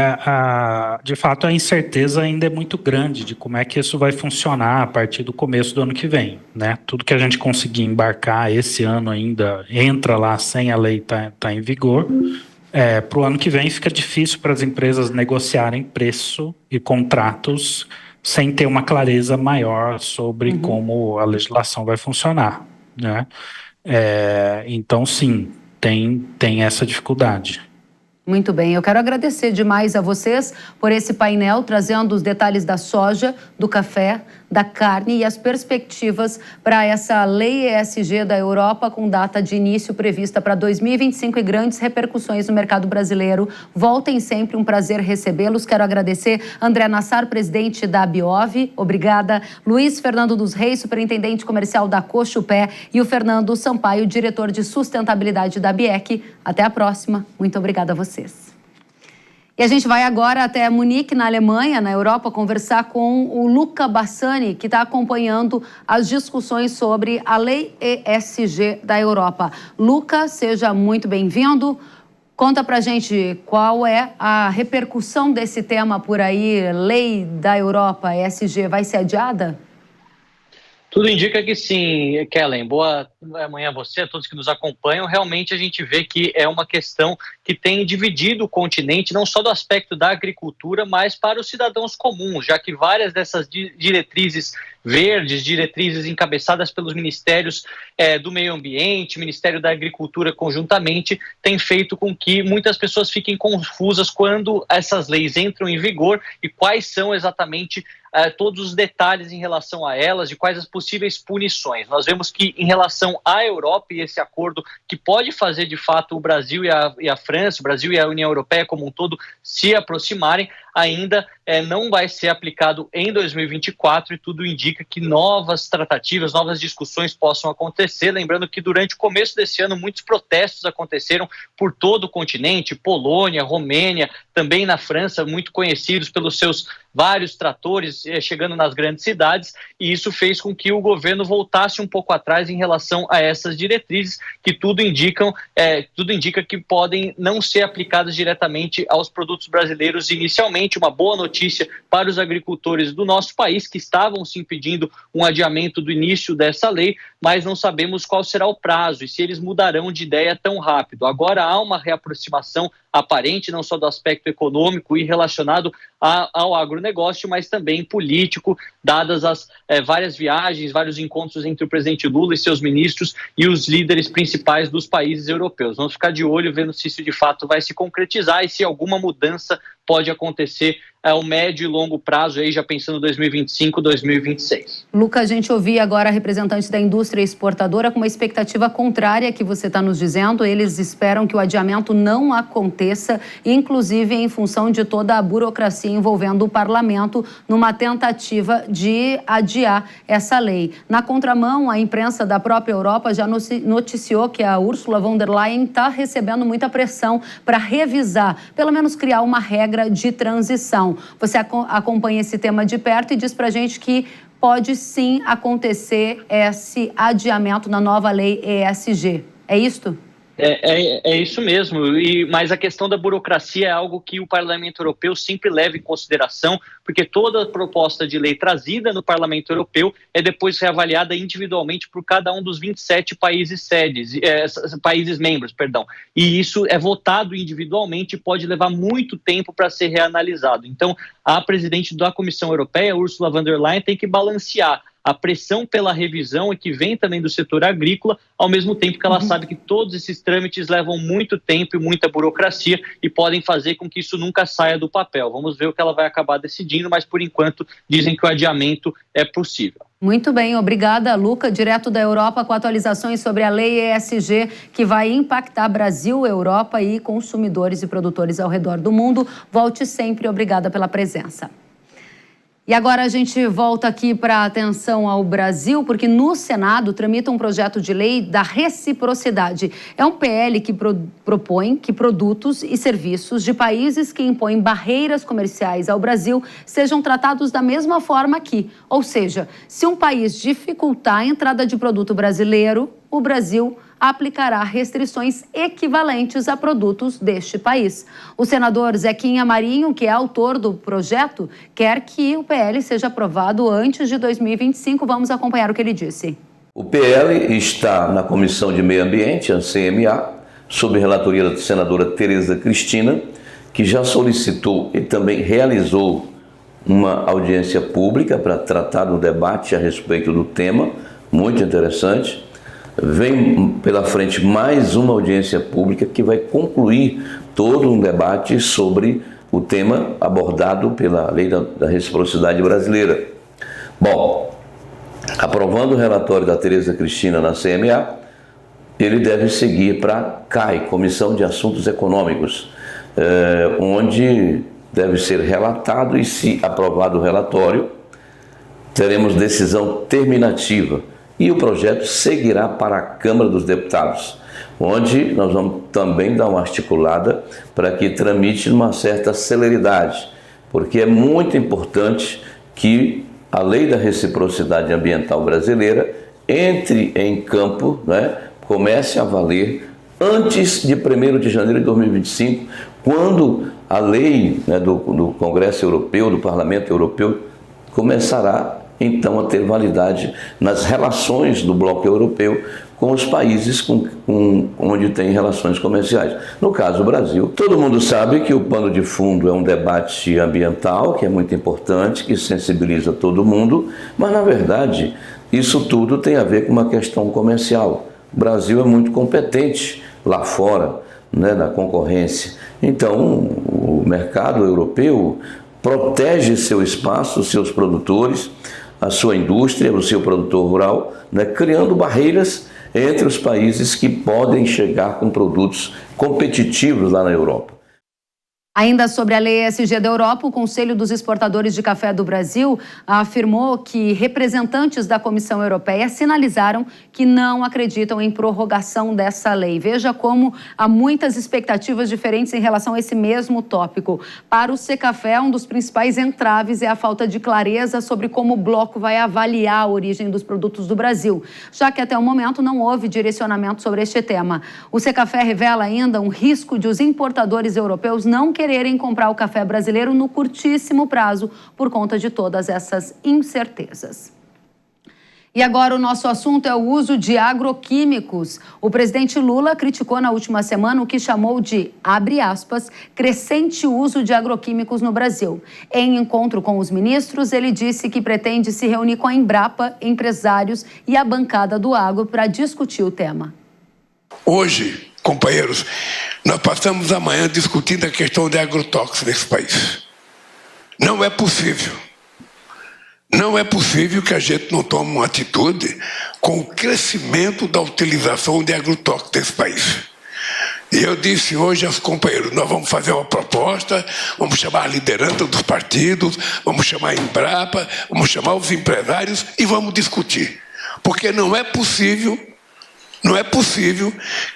de fato a incerteza ainda é muito grande de como é que isso vai funcionar a partir do começo do ano que vem, né? Tudo que a gente conseguir embarcar esse ano ainda entra lá sem a lei tá em vigor. Para o ano que vem fica difícil para as empresas negociarem preço e contratos sem ter uma clareza maior sobre como a legislação vai funcionar, né? Então, sim, tem essa dificuldade. Muito bem, eu quero agradecer demais a vocês por esse painel, trazendo os detalhes da soja, do café, da carne e as perspectivas para essa lei ESG da Europa com data de início prevista para 2025 e grandes repercussões no mercado brasileiro. Voltem sempre, um prazer recebê-los. Quero agradecer André Nassar, presidente da Biov, obrigada. Luiz Fernando dos Reis, superintendente comercial da Cochupé, e o Fernando Sampaio, diretor de sustentabilidade da BIEC. Até a próxima. Muito obrigada a vocês. E a gente vai agora até Munique, na Alemanha, na Europa, conversar com o Luca Bassani, que está acompanhando as discussões sobre a lei ESG da Europa. Luca, seja muito bem-vindo. Conta pra gente qual é a repercussão desse tema por aí. Lei da Europa ESG vai ser adiada? Tudo indica que sim, Kellen. Boa manhã a você, a todos que nos acompanham. Realmente a gente vê que é uma questão que tem dividido o continente, não só do aspecto da agricultura, mas para os cidadãos comuns, já que várias dessas diretrizes verdes, diretrizes encabeçadas pelos ministérios do meio ambiente, Ministério da Agricultura conjuntamente, tem feito com que muitas pessoas fiquem confusas quando essas leis entram em vigor e quais são exatamente todos os detalhes em relação a elas, de quais as possíveis punições. Nós vemos que em relação à Europa e esse acordo que pode fazer de fato o Brasil e a França, o Brasil e a União Europeia como um todo se aproximarem, ainda não vai ser aplicado em 2024 e tudo indica que novas tratativas, novas discussões possam acontecer. Lembrando que durante o começo desse ano muitos protestos aconteceram por todo o continente, Polônia, Romênia, também na França, muito conhecidos pelos seus vários tratores chegando nas grandes cidades, e isso fez com que o governo voltasse um pouco atrás em relação a essas diretrizes que tudo indica que podem não ser aplicadas diretamente aos produtos brasileiros inicialmente, realmente uma boa notícia para os agricultores do nosso país que estavam se pedindo um adiamento do início dessa lei, mas não sabemos qual será o prazo e se eles mudarão de ideia tão rápido. Agora há uma reaproximação aparente, não só do aspecto econômico e relacionado ao agronegócio, mas também político, dadas as várias viagens, vários encontros entre o presidente Lula e seus ministros e os líderes principais dos países europeus. Vamos ficar de olho vendo se isso de fato vai se concretizar e se alguma mudança pode acontecer ao médio e longo prazo, aí já pensando 2025, 2026. Luca, a gente ouvia agora representantes da indústria exportadora com uma expectativa contrária que você está nos dizendo. Eles esperam que o adiamento não aconteça, inclusive em função de toda a burocracia envolvendo o parlamento numa tentativa de adiar essa lei. Na contramão, a imprensa da própria Europa já noticiou que a Ursula von der Leyen está recebendo muita pressão para revisar, pelo menos criar uma regra de transição. Você acompanha esse tema de perto e diz para a gente que pode sim acontecer esse adiamento na nova lei ESG. É isto? É isso mesmo, mas a questão da burocracia é algo que o Parlamento Europeu sempre leva em consideração, porque toda proposta de lei trazida no Parlamento Europeu é depois reavaliada individualmente por cada um dos 27 países membros, e isso é votado individualmente e pode levar muito tempo para ser reanalisado. Então, a presidente da Comissão Europeia, Ursula von der Leyen, tem que balancear a pressão pela revisão e que vem também do setor agrícola, ao mesmo tempo que ela sabe que todos esses trâmites levam muito tempo e muita burocracia e podem fazer com que isso nunca saia do papel. Vamos ver o que ela vai acabar decidindo, mas por enquanto dizem que o adiamento é possível. Muito bem, obrigada, Luca. Direto da Europa com atualizações sobre a lei ESG que vai impactar Brasil, Europa e consumidores e produtores ao redor do mundo. Volte sempre, obrigada pela presença. E agora a gente volta aqui para a atenção ao Brasil, porque no Senado tramita um projeto de lei da reciprocidade. É um PL que propõe que produtos e serviços de países que impõem barreiras comerciais ao Brasil sejam tratados da mesma forma aqui. Ou seja, se um país dificultar a entrada de produto brasileiro, o Brasil aplicará restrições equivalentes a produtos deste país. O senador Zequinha Marinho, que é autor do projeto, quer que o PL seja aprovado antes de 2025. Vamos acompanhar o que ele disse. O PL está na Comissão de Meio Ambiente, a CMA, sob relatoria da senadora Tereza Cristina, que já solicitou e também realizou uma audiência pública para tratar do debate a respeito do tema, muito interessante. Vem pela frente mais uma audiência pública que vai concluir todo um debate sobre o tema abordado pela Lei da Reciprocidade Brasileira. Bom, aprovando o relatório da Tereza Cristina na CMA, ele deve seguir para a CAI, Comissão de Assuntos Econômicos, onde deve ser relatado e, se aprovado o relatório, teremos decisão terminativa. E o projeto seguirá para a Câmara dos Deputados, onde nós vamos também dar uma articulada para que tramite numa certa celeridade, porque é muito importante que a Lei da Reciprocidade Ambiental Brasileira entre em campo, comece a valer antes de 1º de janeiro de 2025, quando a lei do Congresso Europeu, do Parlamento Europeu, começará então a ter validade nas relações do bloco europeu com os países onde tem relações comerciais. No caso do Brasil, todo mundo sabe que o pano de fundo é um debate ambiental, que é muito importante, que sensibiliza todo mundo, mas na verdade isso tudo tem a ver com uma questão comercial. O Brasil é muito competente lá fora, na concorrência. Então o mercado europeu protege seu espaço, seus produtores, a sua indústria, o seu produtor rural, criando barreiras entre os países que podem chegar com produtos competitivos lá na Europa. Ainda sobre a lei ESG da Europa, o Conselho dos Exportadores de Café do Brasil afirmou que representantes da Comissão Europeia sinalizaram que não acreditam em prorrogação dessa lei. Veja como há muitas expectativas diferentes em relação a esse mesmo tópico. Para o Secafé, um dos principais entraves é a falta de clareza sobre como o bloco vai avaliar a origem dos produtos do Brasil, já que até o momento não houve direcionamento sobre este tema. O Secafé revela ainda um risco de os importadores europeus não quererem quererem comprar o café brasileiro no curtíssimo prazo por conta de todas essas incertezas. E agora o nosso assunto é o uso de agroquímicos. O presidente Lula criticou na última semana o que chamou de, abre aspas, crescente uso de agroquímicos no Brasil. Em encontro com os ministros, ele disse que pretende se reunir com a Embrapa, empresários e a bancada do agro para discutir o tema. Hoje, companheiros, nós passamos a manhã discutindo a questão de agrotóxicos nesse país. Não é possível. Não é possível que a gente não tome uma atitude com o crescimento da utilização de agrotóxicos nesse país. E eu disse hoje aos companheiros, nós vamos fazer uma proposta, vamos chamar a liderança dos partidos, vamos chamar a Embrapa, vamos chamar os empresários e vamos discutir. Porque não é possível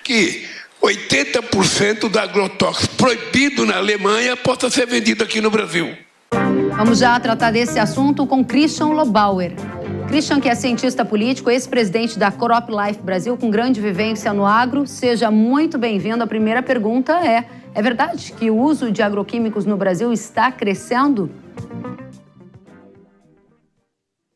que 80% do agrotóxico proibido na Alemanha possa ser vendido aqui no Brasil. Vamos já tratar desse assunto com Christian Lobauer. Christian, que é cientista político, ex-presidente da CropLife Brasil, com grande vivência no agro, seja muito bem-vindo. A primeira pergunta é verdade que o uso de agroquímicos no Brasil está crescendo?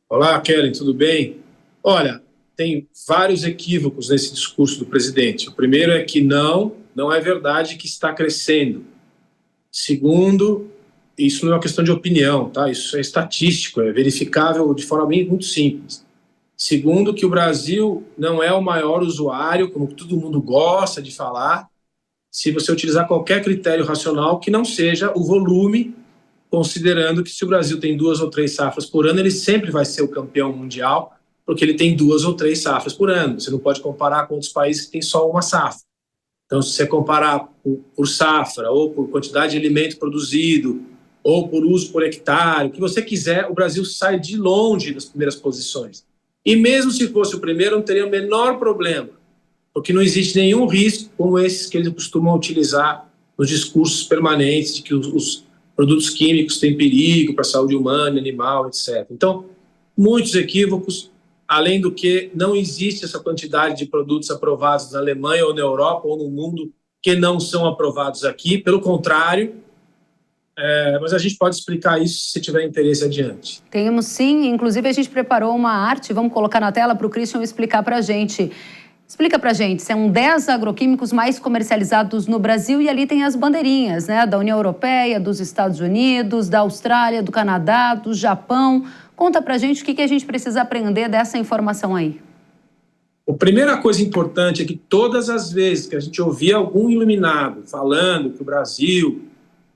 Olá, Kelly, tudo bem? Olha, tem vários equívocos nesse discurso do presidente. O primeiro é que não é verdade que está crescendo. Segundo, isso não é uma questão de opinião, tá? Isso é estatístico, é verificável de forma muito simples. Segundo, que o Brasil não é o maior usuário, como todo mundo gosta de falar, se você utilizar qualquer critério racional que não seja o volume, considerando que se o Brasil tem 2 ou 3 safras por ano, ele sempre vai ser o campeão mundial, porque ele tem 2 ou 3 safras por ano. Você não pode comparar com outros países que têm só uma safra. Então, se você comparar por safra, ou por quantidade de alimento produzido, ou por uso por hectare, o que você quiser, o Brasil sai de longe das primeiras posições. E mesmo se fosse o primeiro, não teria o menor problema, porque não existe nenhum risco como esses que eles costumam utilizar nos discursos permanentes de que os produtos químicos têm perigo para a saúde humana, animal, etc. Então, muitos equívocos, além do que não existe essa quantidade de produtos aprovados na Alemanha ou na Europa ou no mundo que não são aprovados aqui, pelo contrário. Mas a gente pode explicar isso se tiver interesse adiante. Temos sim, inclusive a gente preparou uma arte, vamos colocar na tela para o Christian explicar para a gente. Explica para a gente, são 10 agroquímicos mais comercializados no Brasil e ali tem as bandeirinhas, né? Da União Europeia, dos Estados Unidos, da Austrália, do Canadá, do Japão. Conta para a gente o que a gente precisa aprender dessa informação aí. A primeira coisa importante é que todas as vezes que a gente ouvir algum iluminado falando que o Brasil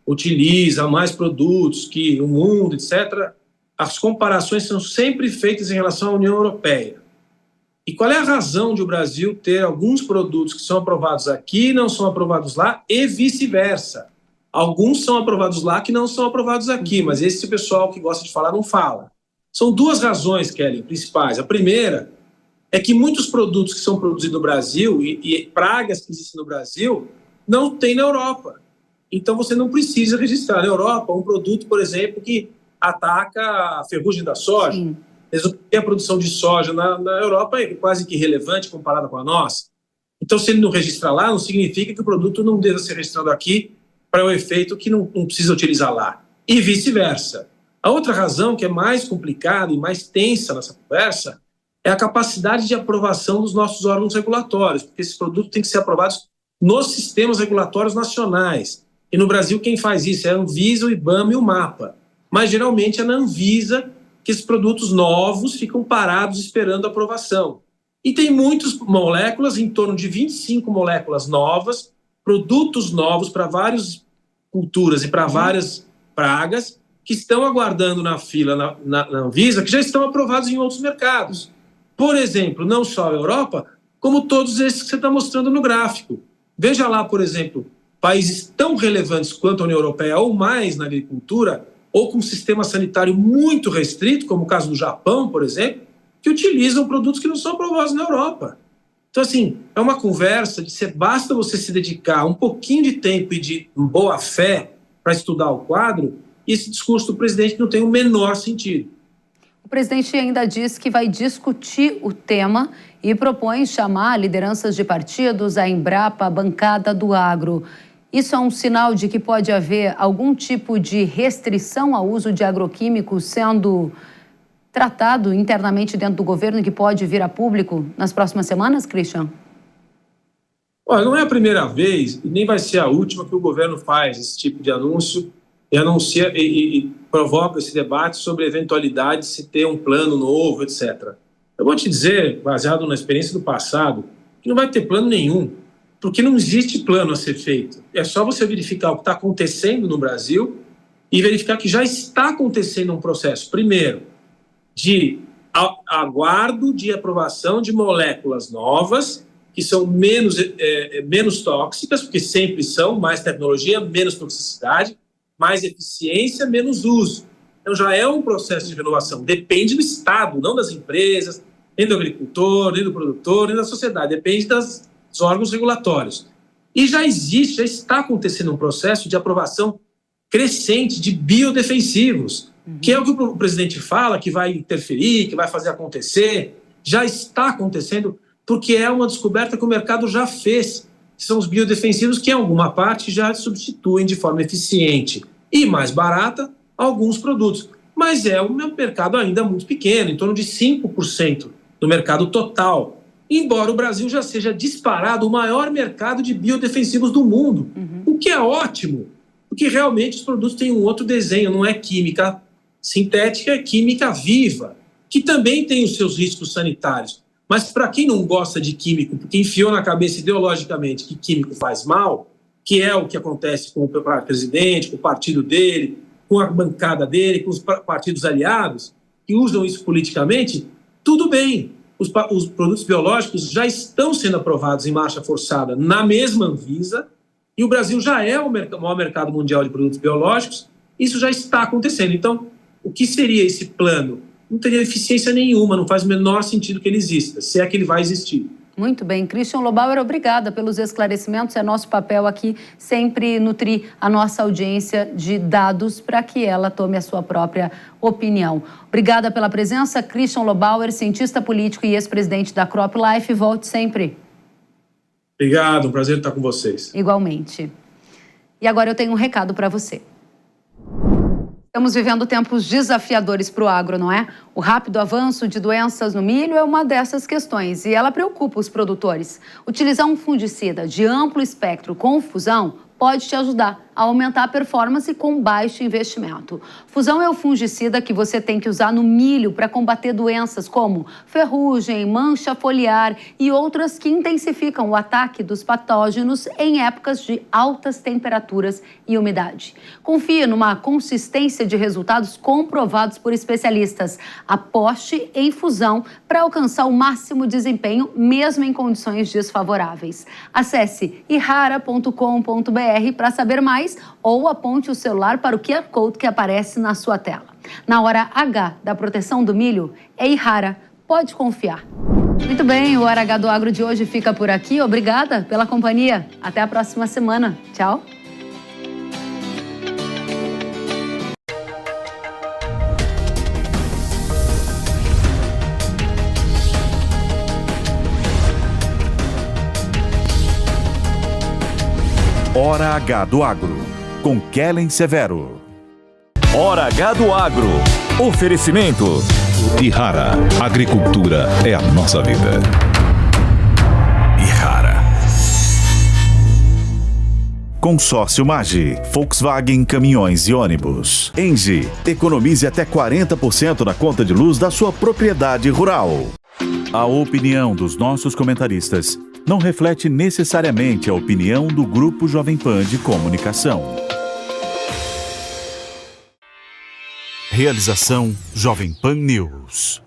utiliza mais produtos que o mundo, etc., as comparações são sempre feitas em relação à União Europeia. E qual é a razão de o Brasil ter alguns produtos que são aprovados aqui e não são aprovados lá, e vice-versa? Alguns são aprovados lá que não são aprovados aqui, mas esse pessoal que gosta de falar não fala. São 2 razões, Kelly, principais. A primeira é que muitos produtos que são produzidos no Brasil e pragas que existem no Brasil não tem na Europa. Então, você não precisa registrar na Europa um produto, por exemplo, que ataca a ferrugem da soja. Sim. A produção de soja na Europa é quase que irrelevante comparada com a nossa. Então, se ele não registrar lá, não significa que o produto não deva ser registrado aqui para o efeito que não precisa utilizar lá. E vice-versa. A outra razão, que é mais complicada e mais tensa nessa conversa, é a capacidade de aprovação dos nossos órgãos regulatórios, porque esses produtos têm que ser aprovados nos sistemas regulatórios nacionais. E no Brasil quem faz isso é a Anvisa, o IBAMA e o MAPA. Mas geralmente é na Anvisa que esses produtos novos ficam parados esperando aprovação. E tem muitas moléculas, em torno de 25 moléculas novas, produtos novos para várias culturas e para várias pragas, que estão aguardando na fila na Anvisa, que já estão aprovados em outros mercados. Por exemplo, não só a Europa, como todos esses que você está mostrando no gráfico. Veja lá, por exemplo, países tão relevantes quanto a União Europeia ou mais na agricultura, ou com um sistema sanitário muito restrito, como o caso do Japão, por exemplo, que utilizam produtos que não são aprovados na Europa. Então, assim, é uma conversa de basta você se dedicar um pouquinho de tempo e de boa fé para estudar o quadro, e esse discurso do presidente não tem o menor sentido. O presidente ainda diz que vai discutir o tema e propõe chamar lideranças de partidos, a Embrapa, a bancada do agro. Isso é um sinal de que pode haver algum tipo de restrição ao uso de agroquímicos sendo tratado internamente dentro do governo e que pode vir a público nas próximas semanas, Christian? Olha, não é a primeira vez e nem vai ser a última que o governo faz esse tipo de anúncio e anuncia e provoca esse debate sobre a eventualidade de se ter um plano novo, etc. Eu vou te dizer, baseado na experiência do passado, que não vai ter plano nenhum, porque não existe plano a ser feito. É só você verificar o que está acontecendo no Brasil e verificar que já está acontecendo um processo, primeiro, de aguardo de aprovação de moléculas novas, que são menos tóxicas, porque sempre são, mais tecnologia, menos toxicidade, mais eficiência, menos uso. Então já é um processo de renovação. Depende do Estado, não das empresas, nem do agricultor, nem do produtor, nem da sociedade. Depende dos órgãos regulatórios. E já está acontecendo um processo de aprovação crescente de biodefensivos, que é o que o presidente fala, que vai interferir, que vai fazer acontecer. Já está acontecendo, porque é uma descoberta que o mercado já fez, que são os biodefensivos que, em alguma parte, já substituem de forma eficiente e mais barata alguns produtos. Mas é um mercado ainda muito pequeno, em torno de 5% do mercado total, embora o Brasil já seja disparado o maior mercado de biodefensivos do mundo, o que é ótimo, porque realmente os produtos têm um outro desenho, não é química sintética, é química viva, que também tem os seus riscos sanitários. Mas para quem não gosta de químico, porque enfiou na cabeça ideologicamente que químico faz mal, que é o que acontece com o presidente, com o partido dele, com a bancada dele, com os partidos aliados, que usam isso politicamente, tudo bem. Os produtos biológicos já estão sendo aprovados em marcha forçada na mesma Anvisa, e o Brasil já é o maior mercado mundial de produtos biológicos, isso já está acontecendo. Então, o que seria esse plano? Não teria eficiência nenhuma, não faz o menor sentido que ele exista, se é que ele vai existir. Muito bem. Christian Lobauer, obrigada pelos esclarecimentos. É nosso papel aqui sempre nutrir a nossa audiência de dados para que ela tome a sua própria opinião. Obrigada pela presença. Christian Lobauer, cientista político e ex-presidente da CropLife. Volte sempre. Obrigado, um prazer estar com vocês. Igualmente. E agora eu tenho um recado para você. Estamos vivendo tempos desafiadores para o agro, não é? O rápido avanço de doenças no milho é uma dessas questões e ela preocupa os produtores. Utilizar um fungicida de amplo espectro com fusão pode te ajudar a aumentar a performance com baixo investimento. Fusão é o fungicida que você tem que usar no milho para combater doenças como ferrugem, mancha foliar e outras que intensificam o ataque dos patógenos em épocas de altas temperaturas e umidade. Confie numa consistência de resultados comprovados por especialistas. Aposte em Fusão para alcançar o máximo desempenho, mesmo em condições desfavoráveis. Acesse irrara.com.br para saber mais ou aponte o celular para o QR Code que aparece na sua tela. Na hora H da proteção do milho, é Irrara. Pode confiar. Muito bem, o Hora H do Agro de hoje fica por aqui. Obrigada pela companhia. Até a próxima semana. Tchau. Hora H do Agro, com Kellen Severo. Hora H do Agro. Oferecimento. Irrara. Agricultura é a nossa vida. Irrara. Consórcio Magi, Volkswagen Caminhões e Ônibus. Engie, economize até 40% na conta de luz da sua propriedade rural. A opinião dos nossos comentaristas não reflete necessariamente a opinião do Grupo Jovem Pan de Comunicação. Realização Jovem Pan News.